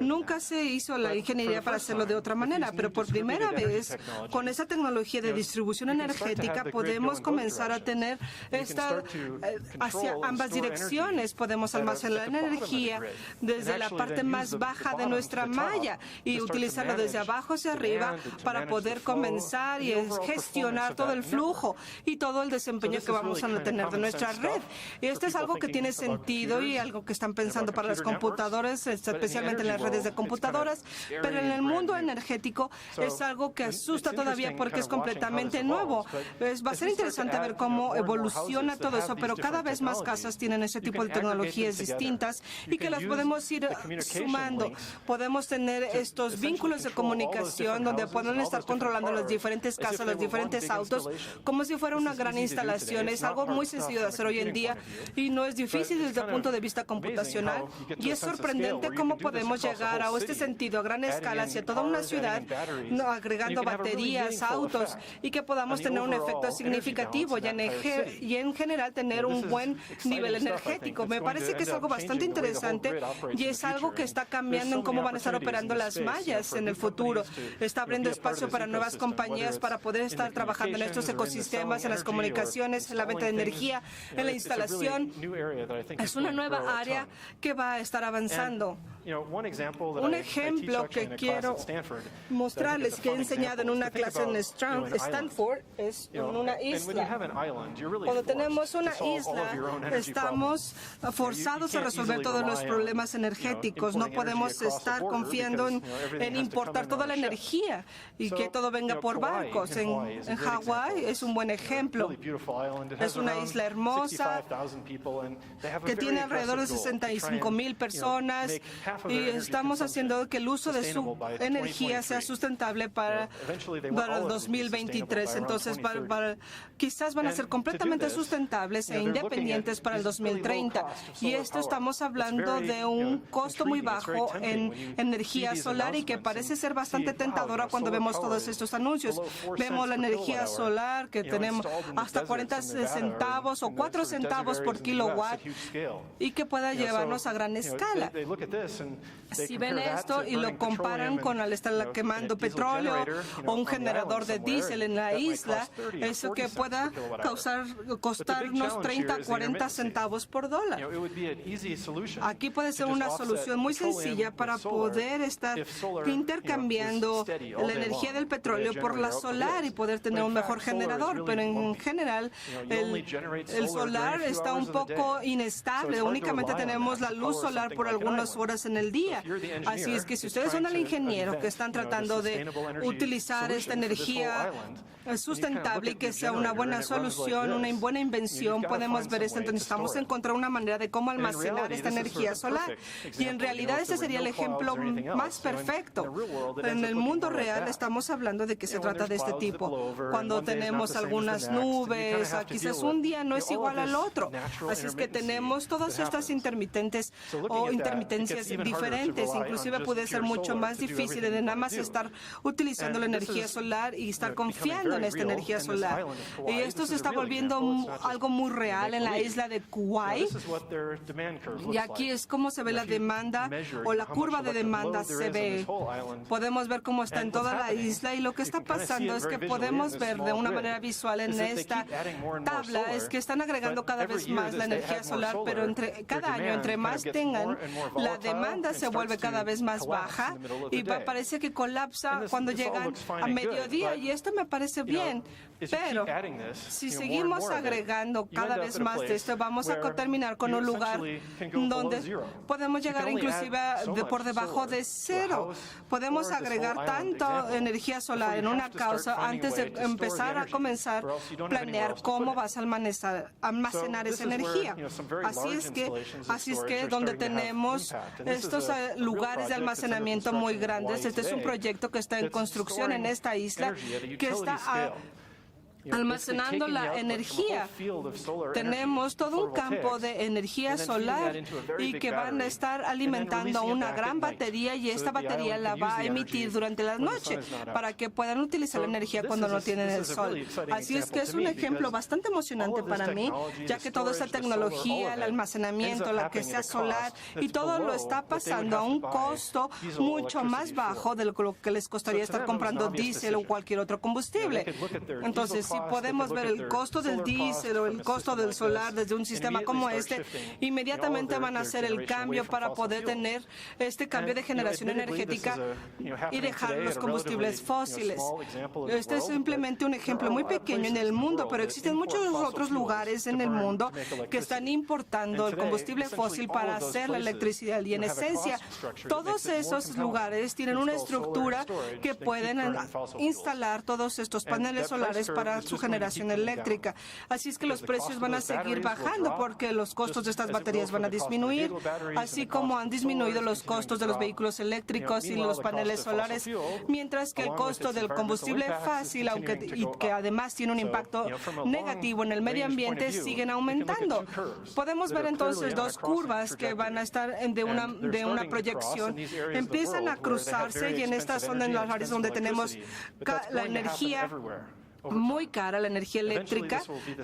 Nunca se hizo la ingeniería para hacerlo de otra manera, pero por primera vez, con esa tecnología de distribución energética, podemos comenzar a tener hacia ambas direcciones. Podemos almacenar la energía desde la parte más baja de nuestra malla y utilizarlo desde abajo hacia arriba para poder comenzar y gestionar todo el flujo y todo el desempeño que vamos a tener de nuestra red. Y esto es algo que tiene sentido y algo que están pensando para las computadoras, especialmente en las redes de computadoras, pero en el mundo energético es algo que asusta todavía porque es completamente nuevo. Va a ser interesante ver cómo evoluciona todo eso, pero cada vez más casas tienen ese tipo de tecnologías distintas y que las podemos ir sumando. Podemos tener estos vínculos de comunicación donde pueden estar controlando las diferentes casas, los diferentes autos, como si fuera una gran instalación. Es algo muy sencillo de hacer hoy en día y no es difícil desde el punto de vista computacional. Y es sorprendente cómo podemos llegar a este sentido a gran escala hacia toda una ciudad, agregando baterías, autos, y que podamos tener un efecto significativo y en general tener un buen nivel energético. Me parece que es algo bastante interesante y es algo que está cambiando en cómo van a estar operando las mallas en el futuro. Está abriendo espacio para nuevas compañías para poder estar trabajando en estos ecosistemas, en las comunicaciones, en la venta de energía, en la instalación. Es una nueva área que va a estar avanzando. Un ejemplo que quiero mostrarles, que he enseñado en una clase en Stanford, es en una isla. Cuando tenemos una isla, estamos forzados a resolver todos los problemas energéticos. No podemos estar confiando en importar toda la energía y que todo venga por barcos. En Hawái es un buen ejemplo. Es una isla hermosa que tiene alrededor de 65,000 personas y estamos haciendo que el uso de su energía sea sustentable para el 2023. Entonces, quizás van a ser completamente sustentables e independientes para el 2030. Y esto estamos hablando de un costo muy bajo en energía solar y que parece ser bastante tentadora cuando vemos todos estos anuncios. Vemos la energía solar que tenemos hasta 40 centavos o 4 centavos por kilowatt y que pueda llevarnos a gran escala. Si ven esto y lo comparan con al estar quemando petróleo o un generador de diésel en la isla, eso que pueda costarnos 30 a 40 centavos por dólar. Aquí puede ser una solución muy sencilla para poder estar intercambiando la energía del petróleo por la solar y poder tener un mejor generador, pero en general el solar está un poco inestable, únicamente tenemos la luz solar por algunas horas en el día. Así es que si ustedes son el ingeniero que están tratando de utilizar esta energía sustentable y que sea una buena solución, una buena invención, podemos ver esto. Entonces necesitamos encontrar una manera de cómo almacenar esta energía solar. Y en realidad este sería el ejemplo más perfecto. En el mundo real estamos hablando de que se trata de este tipo. Cuando tenemos algunas nubes, quizás un día no es igual al otro. Así es que tenemos todas estas intermitentes o intermitencias diferentes. Inclusive puede ser mucho más difícil de nada más estar utilizando la energía solar y estar confiando en esta energía solar. Y esto se está volviendo algo muy real en la isla de Kauai. Y aquí es cómo se ve la demanda o la curva de demanda se ve. Podemos ver cómo está en toda la isla y lo que está pasando es que podemos ver de una manera visual en esta tabla es que están agregando cada vez más la energía solar, pero cada año entre más tengan, la demanda se vuelve cada vez más baja y parece que colapsa cuando llegan a mediodía y esto me parece bien, pero si seguimos agregando cada vez más de esto, vamos a terminar con un lugar donde podemos llegar inclusive por debajo de cero. Podemos agregar tanto energía solar en una causa antes de empezar a comenzar a planear cómo vas a almacenar esa energía. Así es que donde tenemos estos lugares de almacenamiento muy grandes, este es un proyecto que está en construcción en esta isla que está almacenando la energía. Tenemos todo un campo de energía solar y que van a estar alimentando una gran batería y esta batería la va a emitir durante la noche para que puedan utilizar la energía cuando no tienen el sol. Así es que es un ejemplo bastante emocionante para mí, ya que toda esta tecnología, el almacenamiento, la que sea solar y todo lo está pasando a un costo mucho más bajo de lo que les costaría estar comprando diésel o cualquier otro combustible. Entonces, si podemos ver el costo del diésel o el costo del solar desde un sistema como este, inmediatamente van a hacer el cambio para poder tener este cambio de generación energética y dejar los combustibles fósiles. Este es simplemente un ejemplo muy pequeño en el mundo, pero existen muchos otros lugares en el mundo que están importando el combustible fósil para hacer la electricidad y en esencia todos esos lugares tienen una estructura que pueden instalar todos estos paneles solares para su generación eléctrica. Así es que los precios van a seguir bajando porque los costos de estas baterías van a disminuir, así como han disminuido los costos de los vehículos eléctricos y los paneles solares, mientras que el costo del combustible fácil, y que además tiene un impacto negativo en el medio ambiente, siguen aumentando. Podemos ver entonces dos curvas que van a estar de una proyección, empiezan a cruzarse y en estas son en las áreas donde tenemos la energía muy cara, la energía eléctrica,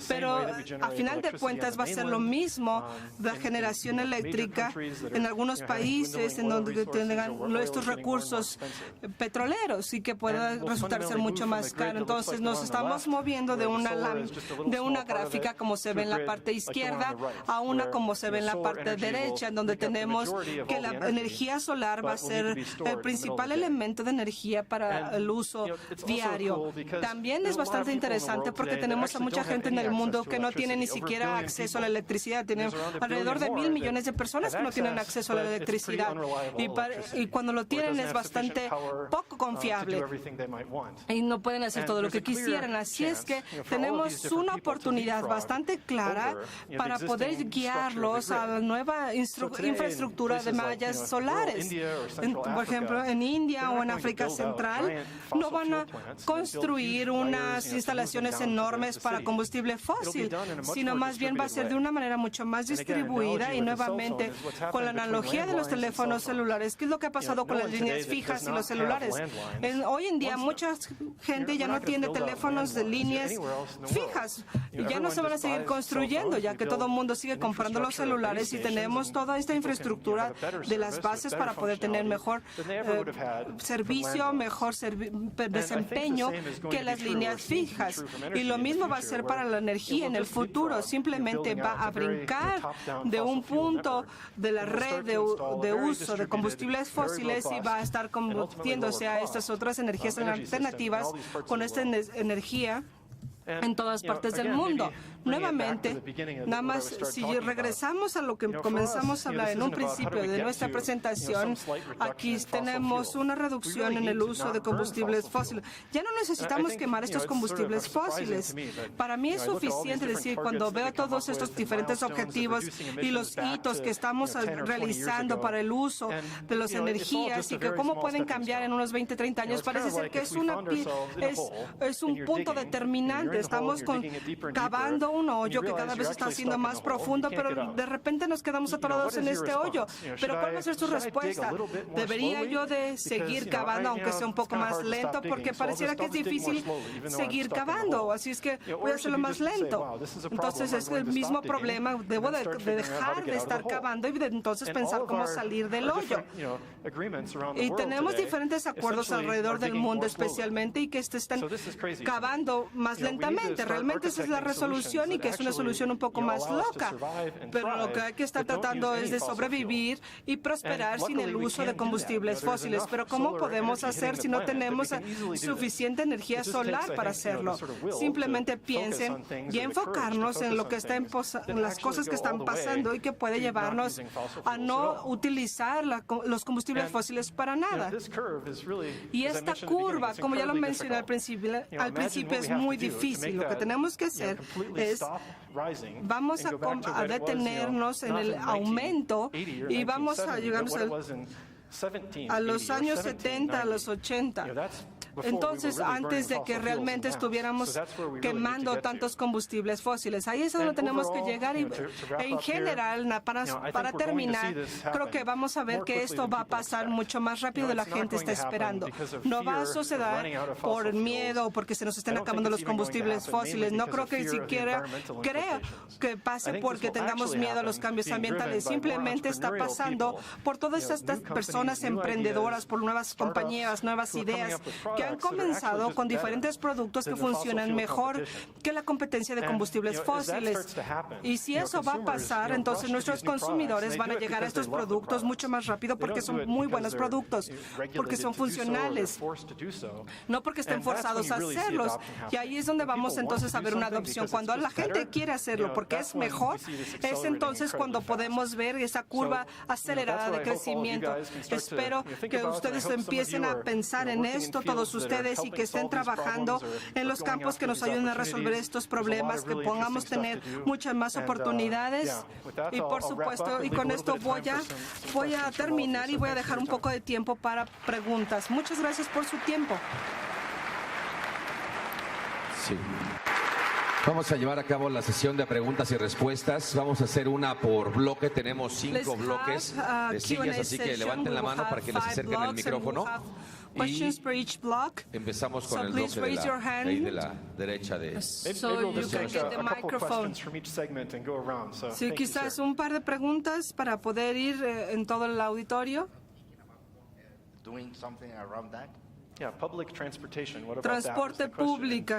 pero a final de cuentas va a ser lo mismo la generación eléctrica en algunos países en donde tengan estos recursos petroleros y que pueda resultar ser mucho más caro. Entonces nos estamos moviendo de una gráfica como se ve en la parte izquierda a una como se ve en la parte derecha, en donde tenemos que la energía solar va a ser el principal elemento de energía para el uso diario. También les va bastante interesante porque tenemos a mucha gente en el mundo que no tiene ni siquiera acceso a la electricidad. Tenemos alrededor de 1.000 millones de personas que no tienen acceso a la electricidad. Y cuando lo tienen es bastante poco confiable. Y no pueden hacer todo lo que quisieran. Así es que tenemos una oportunidad bastante clara para poder guiarlos a la nueva infraestructura de mallas solares. Por ejemplo, en India o en África Central no van a construir unas instalaciones enormes para combustible fósil, sino más bien va a ser de una manera mucho más distribuida y nuevamente con la analogía de los teléfonos celulares. ¿Qué es lo que ha pasado con las líneas fijas y los celulares? Hoy en día mucha gente ya no tiene teléfonos de líneas fijas y ya no se van a seguir construyendo, ya que todo el mundo sigue comprando los celulares y tenemos toda esta infraestructura de las bases para poder tener mejor servicio, mejor desempeño que las líneas fijas. Y lo mismo va a ser para la energía en el futuro. Simplemente va a brincar de un punto de la red de uso de combustibles fósiles y va a estar convirtiéndose a estas otras energías alternativas con esta energía en todas partes del mundo. Nuevamente, nada más, si regresamos a lo que comenzamos a hablar en un principio de nuestra presentación, aquí tenemos una reducción en el uso de combustibles fósiles. Ya no necesitamos quemar estos combustibles fósiles. Para mí es suficiente decir, cuando veo todos estos diferentes objetivos y los hitos que estamos realizando para el uso de las energías y que cómo pueden cambiar en unos 20, 30 años, parece ser que es un punto determinante. Estamos cavando un hoyo que cada vez está siendo más profundo, pero de repente nos quedamos atorados en este hoyo. Pero ¿cuál va a ser su respuesta? ¿Debería yo de seguir cavando, aunque sea un poco más lento? Porque pareciera que es difícil seguir cavando, así es que voy a hacerlo más lento. Entonces es el mismo problema, debo de dejar de estar cavando y de entonces pensar cómo salir del hoyo. Y tenemos diferentes acuerdos alrededor del mundo especialmente y que están cavando más lentamente. Realmente esa es la resolución y que es una solución un poco más loca. Pero lo que hay que estar tratando es de sobrevivir y prosperar sin el uso de combustibles fósiles. Pero ¿cómo podemos hacer si no tenemos suficiente energía solar para hacerlo? Simplemente piensen y enfocarnos en lo que está en las cosas que están pasando y que puede llevarnos a no utilizar los combustibles fósiles para nada. Y esta curva, como ya lo mencioné al principio es muy difícil. Lo que tenemos que hacer es, vamos a detenernos en el aumento y vamos a llegar a los años 70, a los 80. Entonces, antes de que realmente estuviéramos quemando tantos combustibles fósiles, ahí es donde tenemos que llegar. Y en general, para terminar, creo que vamos a ver que esto va a pasar mucho más rápido de lo que la gente está esperando. No va a suceder por miedo o porque se nos estén acabando los combustibles fósiles. No creo que siquiera que pase porque tengamos miedo a los cambios ambientales. Simplemente está pasando por todas estas personas emprendedoras, por nuevas compañías, nuevas ideas que han comenzado con diferentes productos que funcionan mejor que la competencia de combustibles fósiles. Y si eso va a pasar, entonces nuestros consumidores van a llegar a estos productos mucho más rápido porque son muy buenos productos, porque son funcionales, no porque estén forzados a hacerlos. Y ahí es donde vamos entonces a ver una adopción. Cuando la gente quiere hacerlo porque es mejor, es entonces cuando podemos ver esa curva acelerada de crecimiento. Espero que ustedes empiecen a pensar en esto, todos ustedes, y que estén trabajando en los campos que nos ayuden a resolver estos problemas, que podamos tener muchas más oportunidades. Y por supuesto, y con esto voy a terminar y voy a dejar un poco de tiempo para preguntas. Muchas gracias por su tiempo. Sí. Vamos a llevar a cabo la sesión de preguntas y respuestas. Vamos a hacer una por bloque. Tenemos 5 bloques de sillas, así que levanten la mano para que les acerquen el micrófono. Y empezamos con el bloque de la derecha de Sí, quizás un par de preguntas para poder ir en todo el auditorio. Transporte público.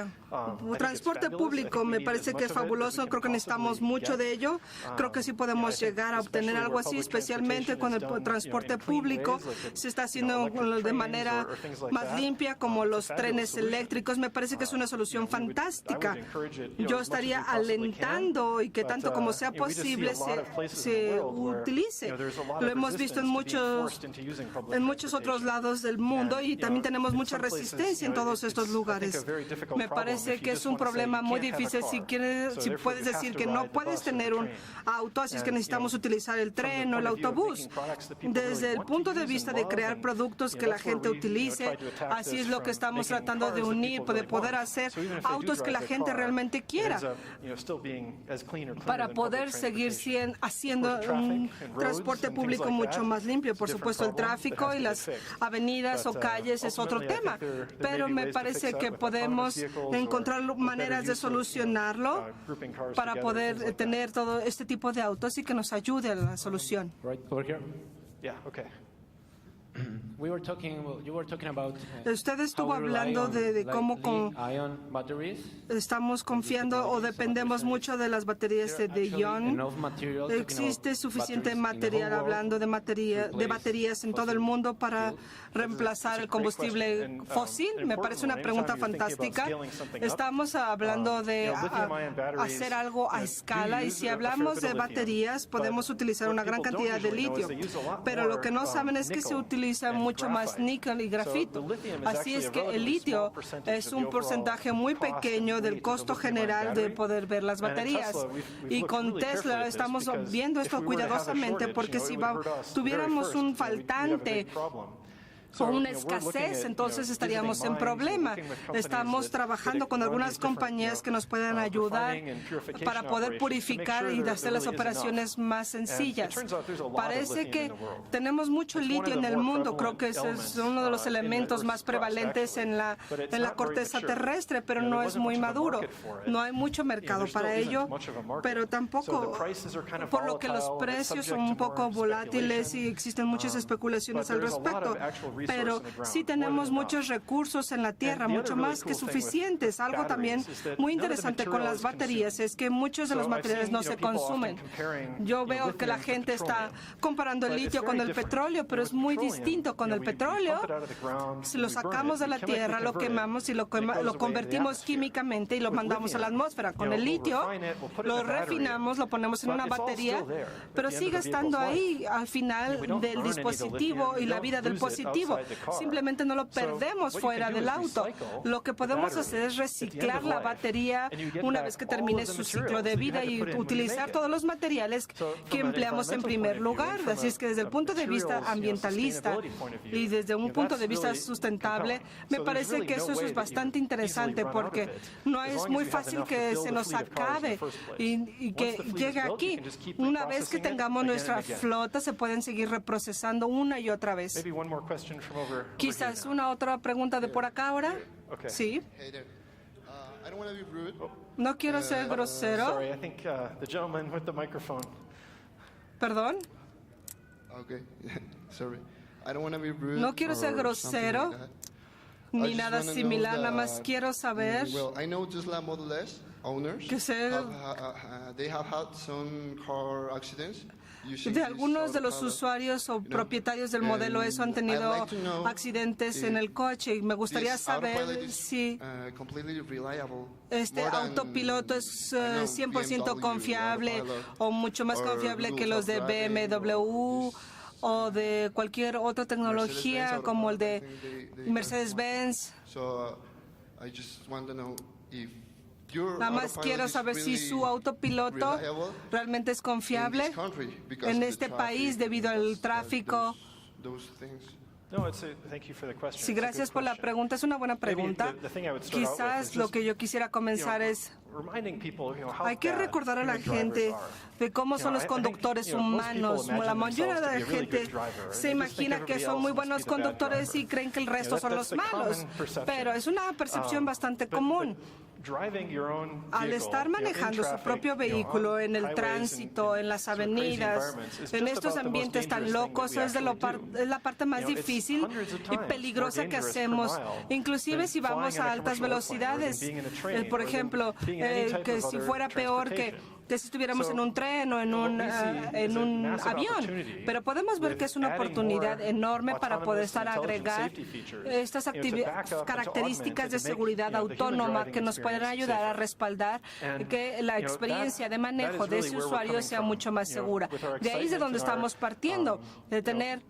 Transporte público me parece que es fabuloso, creo que necesitamos mucho de ello, creo que sí podemos llegar a obtener algo así, especialmente cuando el transporte público se está haciendo de manera más limpia, como los trenes eléctricos. Me parece que es una solución fantástica. Yo estaría alentando y que tanto como sea posible se utilice. Lo hemos visto en muchos otros lados del mundo y también tenemos mucha resistencia en todos estos lugares. Me parece que es un problema muy difícil si puedes decir que no puedes tener un auto, así es que necesitamos utilizar el tren o el autobús. Desde el punto de vista de crear productos que la gente utilice, así es lo que estamos tratando de unir, de poder hacer autos que la gente realmente quiera, para poder seguir haciendo un transporte público mucho más limpio. Por supuesto, el tráfico y las avenidas o calles es otro tema, pero me parece que podemos encontrar maneras de solucionarlo para poder tener todo este tipo de autos y que nos ayude a la solución. Usted estuvo hablando de cómo estamos confiando o dependemos mucho de las baterías de ion. ¿Existe suficiente material, hablando de baterías en todo el mundo, para reemplazar el combustible fósil? Me parece una pregunta fantástica. Estamos hablando de hacer algo a escala, y si hablamos de baterías podemos utilizar una gran cantidad de litio, pero lo que no saben es que se utiliza mucho más níquel y grafito. Así es que el litio es un porcentaje muy pequeño del costo general de poder ver las baterías. Y con Tesla estamos viendo esto cuidadosamente, porque si tuviéramos un faltante o una escasez, entonces estaríamos en problema. Estamos trabajando con algunas compañías que nos puedan ayudar para poder purificar y hacer las operaciones más sencillas. Parece que tenemos mucho litio en el mundo. Creo que ese es uno de los elementos más prevalentes en la corteza terrestre, pero no es muy maduro. No hay mucho mercado para ello, pero tampoco, por lo que los precios son un poco volátiles y existen muchas especulaciones al respecto. Pero sí tenemos muchos recursos en la Tierra, mucho más que suficientes. Algo también muy interesante con las baterías es que muchos de los materiales no se consumen. Yo veo que la gente está comparando el litio con el petróleo, pero es muy distinto. Con el petróleo, si lo sacamos de la Tierra, lo quemamos y lo convertimos químicamente y lo mandamos a la atmósfera. Con el litio, lo refinamos, lo ponemos en una batería, pero sigue estando ahí al final del dispositivo y la vida del dispositivo. Simplemente no lo perdemos fuera del auto. Lo que podemos hacer es reciclar la batería una vez que termine su ciclo de vida y utilizar todos los materiales que empleamos en primer lugar. Así es que desde el punto de vista ambientalista y desde un punto de vista sustentable, me parece que eso es bastante interesante, porque no es muy fácil que se nos acabe y que llegue aquí. Una vez que tengamos nuestra flota, se pueden seguir reprocesando una y otra vez. Quizás una otra pregunta de por acá ahora. Sí. No quiero ser grosero. Perdón. No quiero ser grosero ni nada similar, nada más quiero saber que de algunos de los usuarios o propietarios del modelo S han tenido accidentes en el coche, y me gustaría saber si este autopiloto es 100% confiable o mucho más confiable que los de BMW o de cualquier otra tecnología como el de Mercedes-Benz. Nada más quiero saber si su autopiloto realmente es confiable en este país debido al tráfico. Sí, gracias por la pregunta. Es una buena pregunta. Quizás lo que yo quisiera comenzar es, hay que recordar a la gente de cómo son los conductores humanos. La mayoría de la gente se imagina que son muy buenos conductores y creen que el resto son los malos, pero es una percepción bastante común. al estar manejando su propio vehículo en el tránsito, en las avenidas, en estos ambientes tan locos, es la parte más difícil y peligrosa que hacemos. Inclusive si vamos a altas velocidades, por ejemplo, que si fuera peor que si estuviéramos en un tren o en un avión. Pero podemos ver que es una oportunidad enorme para poder agregar estas características de seguridad autónoma que nos pueden ayudar a respaldar que la experiencia de manejo de ese usuario sea mucho más segura. De ahí es de donde estamos partiendo, de tener,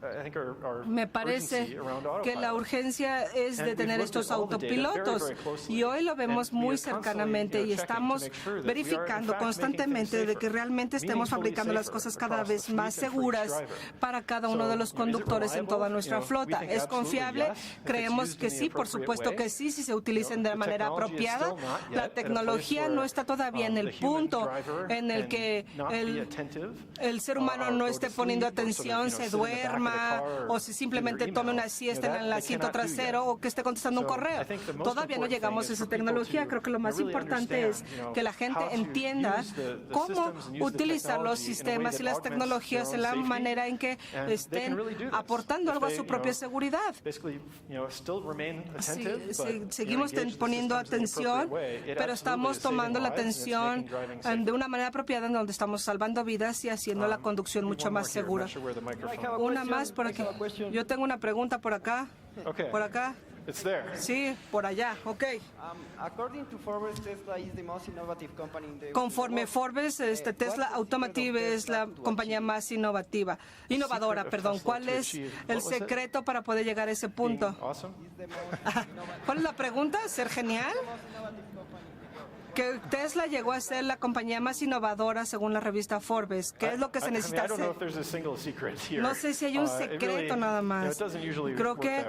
me parece que la urgencia es de tener estos autopilotos y hoy lo vemos muy cercanamente y estamos verificando constantemente de que realmente estemos fabricando las cosas cada vez más seguras para cada uno de los conductores en toda nuestra flota. ¿Es confiable? Creemos que sí, por supuesto que sí, si se utilicen de manera apropiada. La tecnología no está todavía en el punto en el que el ser humano no esté poniendo atención, se duerma o si simplemente tome una siesta en el asiento trasero o que esté contestando un correo. Todavía no llegamos a esa tecnología. Creo que lo más importante es que la gente entienda cómo utilizar los sistemas y las tecnologías en la manera en que estén aportando algo a su propia seguridad. Seguimos poniendo atención, pero estamos tomando la atención de una manera apropiada en donde estamos salvando vidas y haciendo la conducción mucho más segura. Una más por aquí. Yo tengo una pregunta por acá. Por acá. Sí, por allá, ok. Conforme Forbes, Tesla Automotive es la compañía más innovadora. ¿Cuál es el secreto para poder llegar a ese punto? ¿Cuál es la pregunta? ¿Ser genial? Que Tesla llegó a ser la compañía más innovadora según la revista Forbes. ¿Qué es lo que se necesita hacer? No sé si hay un secreto nada más. Creo que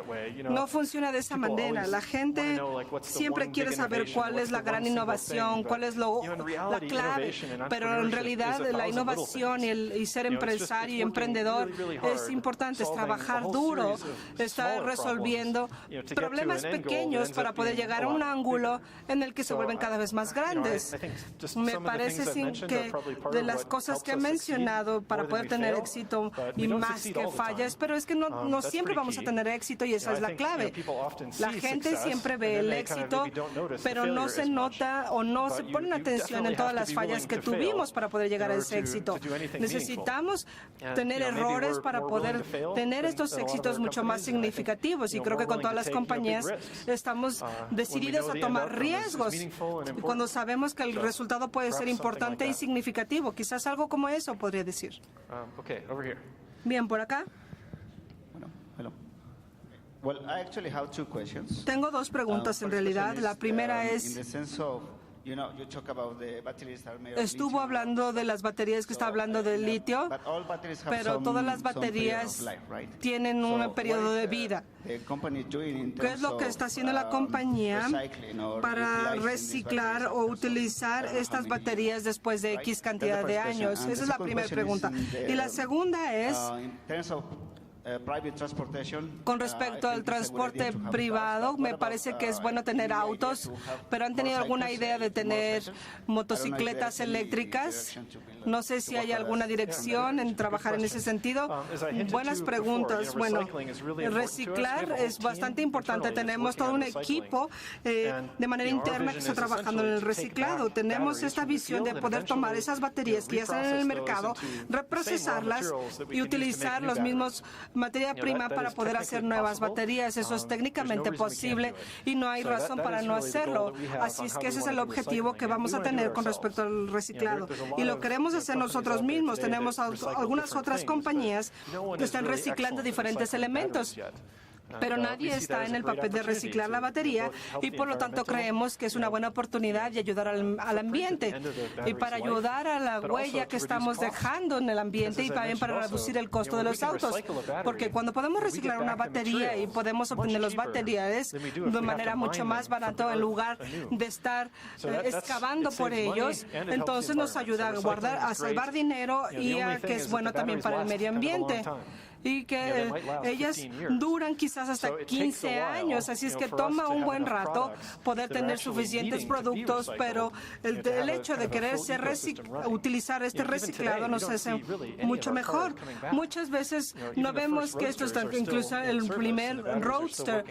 no funciona de esa manera. La gente siempre quiere saber cuál es la gran innovación, cuál es la clave. Pero en realidad la innovación y ser empresario y emprendedor es importante. Es trabajar duro, estar resolviendo problemas pequeños para poder llegar a un ángulo en el que se vuelven cada vez más grandes. Me parece que de las cosas que he mencionado para poder tener éxito y más que fallas, pero es que no siempre vamos a tener éxito y esa es la clave. La gente siempre ve el éxito, pero no se nota o no se ponen atención en todas las fallas que tuvimos para poder llegar a ese éxito. Necesitamos tener errores para poder tener estos éxitos mucho más significativos y creo que con todas las compañías estamos decididos a tomar riesgos. Cuando sabemos que el resultado puede ser importante y significativo. Quizás algo como eso podría decir. Bien, por acá. Tengo dos preguntas en realidad. La primera es, estuvo hablando de las baterías que está hablando del litio, pero todas las baterías tienen un periodo de vida. ¿Qué es lo que está haciendo la compañía para reciclar o utilizar estas baterías después de X cantidad de años? Esa es la primera pregunta. Y la segunda es, con respecto al transporte privado, me parece que es bueno tener autos, pero ¿han tenido alguna idea de tener motocicletas eléctricas? No sé si hay alguna dirección en trabajar en ese sentido. Buenas preguntas. Bueno, reciclar es bastante importante. Tenemos todo un equipo de manera interna que está trabajando en el reciclado. Tenemos esta visión de poder tomar esas baterías que ya están en el mercado, reprocesarlas y utilizar los mismos materia prima para poder hacer nuevas baterías. Eso es técnicamente posible y no hay razón para no hacerlo. Así es que ese es el objetivo que vamos a tener con respecto al reciclado. Y lo queremos hacer nosotros mismos. Tenemos algunas otras compañías que están reciclando diferentes elementos, pero nadie está en el papel de reciclar la batería y por lo tanto creemos que es una buena oportunidad de ayudar al ambiente y para ayudar a la huella que estamos dejando en el ambiente y también para reducir el costo de los autos, porque cuando podemos reciclar una batería y podemos obtener los materiales de manera mucho más barata en lugar de estar excavando por ellos, entonces nos ayuda a salvar dinero y a que es bueno también para el medio ambiente. y que ellas duran quizás hasta 15 años, así es que toma un buen rato poder tener suficientes productos, pero el hecho de querer utilizar este reciclado nos hace mucho mejor. Muchas veces no vemos que esto está, incluso el primer Roadster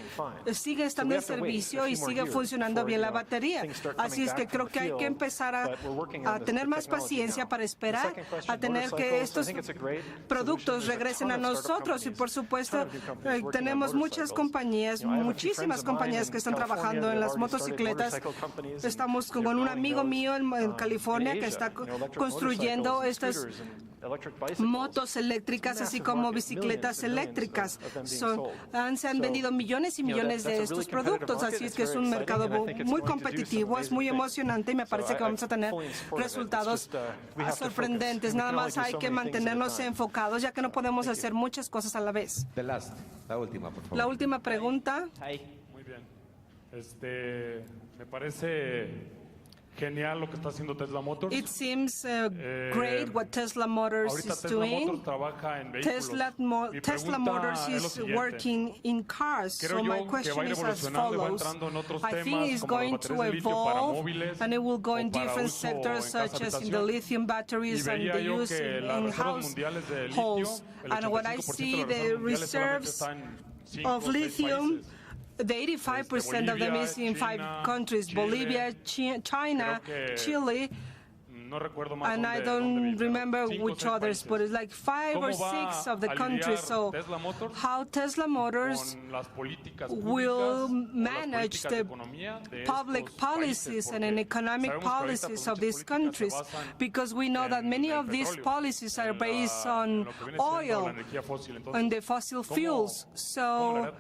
sigue estando en servicio y sigue funcionando bien la batería. Así es que creo que hay que empezar a tener más paciencia para esperar a tener que estos productos regresen a nosotros. Y por supuesto, tenemos muchas compañías, muchísimas compañías que están trabajando en las motocicletas. Estamos con un amigo mío en California que está construyendo estas motos eléctricas, así como bicicletas eléctricas. Se han vendido millones y millones de estos productos, así es que es un mercado muy competitivo, es muy emocionante y me parece que vamos a tener resultados sorprendentes. Nada más hay que mantenernos enfocados, ya que no podemos hacer muchas cosas a la vez. La última, por favor. La última pregunta. Muy bien. Me parece genial lo que está haciendo Tesla Motors. It seems great what Tesla Motors is doing. Tesla Motors is working in cars. So my question is as follows. I think it's going to evolve and it will go in different sectors such as in the lithium batteries and the use in households. And when I see the reserves of lithium, the 85% of them is in 5 countries, Bolivia, China, Chile, and I don't remember which others, but it's like 5 or 6 of the countries. So how Tesla Motors will manage the public policies and economic policies of these countries, because we know that many of these policies are based on oil and the fossil fuels. So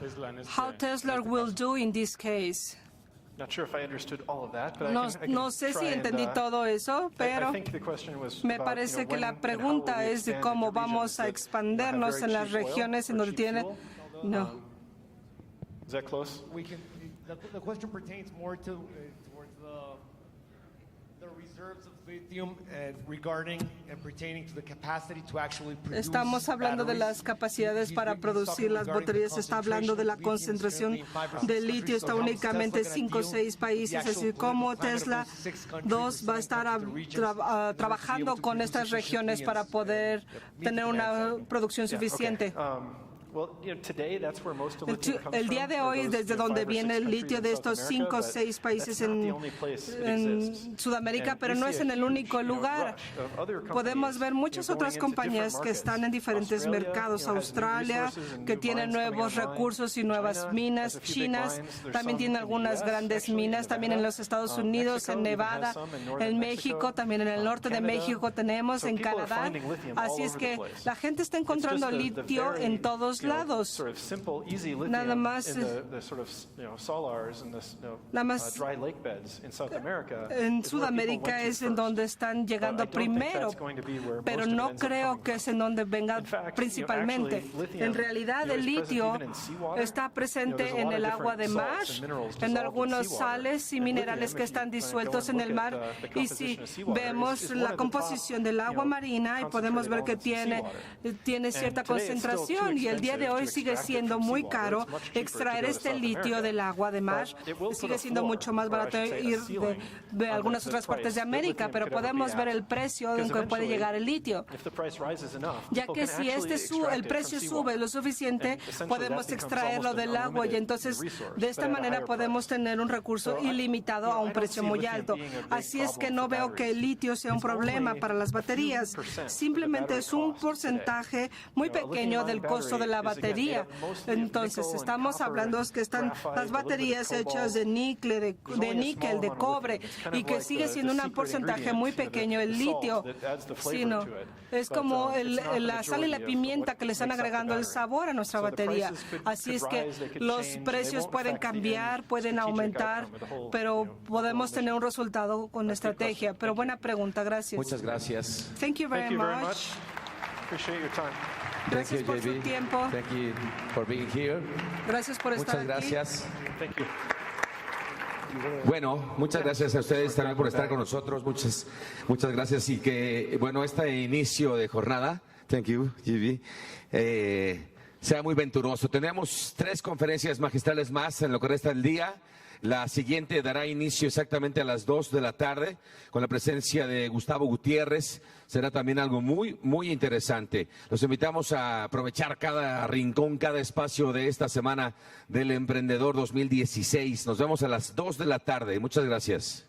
how Tesla will do in this case? No sé si entendí todo eso, pero me parece que la pregunta es de cómo vamos a expandernos en las regiones en donde tiene... No. Is that close? The question pertains more towards the reserves of lithium regarding and pertaining to the capacity to actually produce. Estamos hablando de las capacidades para producir las baterías. Está hablando de la concentración de litio. Está únicamente en 5 o 6 países. Así como Tesla 2 va a estar trabajando con estas regiones para poder tener una producción suficiente. El día de hoy es desde donde viene el litio de estos 5 o 6 países en Sudamérica, pero no es en el único lugar. Podemos ver muchas otras compañías que están en diferentes mercados. Australia, que tiene nuevos recursos y nuevas minas. China también tiene algunas grandes minas. También en los Estados Unidos, en Nevada, en México, también en el norte de México tenemos, en Canadá. Así es que la gente está encontrando litio en todos lados. Nada más en Sudamérica es en donde están llegando primero, pero no creo que es en donde venga principalmente. En realidad el litio está presente en el agua de mar, en algunos sales y minerales que están disueltos en el mar, y si vemos la composición del agua marina y podemos ver que tiene cierta concentración, y el día de hoy sigue siendo muy caro extraer este litio del agua de mar. Sigue siendo mucho más barato ir de algunas otras partes de América, pero podemos ver el precio en que puede llegar el litio, ya que si el precio sube lo suficiente, podemos extraerlo del agua, y entonces de esta manera podemos tener un recurso ilimitado a un precio muy alto. Así es que no veo que el litio sea un problema para las baterías. Simplemente es un porcentaje muy pequeño del costo de la batería. Entonces estamos hablando que están las baterías hechas de níquel, de cobre, y que sigue siendo un porcentaje muy pequeño el litio, sino es como la sal y la pimienta que le están agregando el sabor a nuestra batería. Así es que los precios pueden cambiar, pueden aumentar, pero podemos tener un resultado con estrategia. Pero buena pregunta, gracias. Muchas gracias. Thank you very much. Appreciate your time. Gracias por su tiempo. Thank you for being here. Gracias por estar aquí. Muchas gracias. Thank you. Bueno, muchas gracias a ustedes también por estar con nosotros. Muchas gracias, y que, bueno, este inicio de jornada Thank you, Gibi. Sea muy venturoso. Tenemos 3 conferencias magistrales más en lo que resta del día. La siguiente dará inicio exactamente a las 2 de la tarde con la presencia de Gustavo Gutiérrez. Será también algo muy, muy interesante. Los invitamos a aprovechar cada rincón, cada espacio de esta semana del Emprendedor 2016. Nos vemos a las 2 de la tarde. Muchas gracias.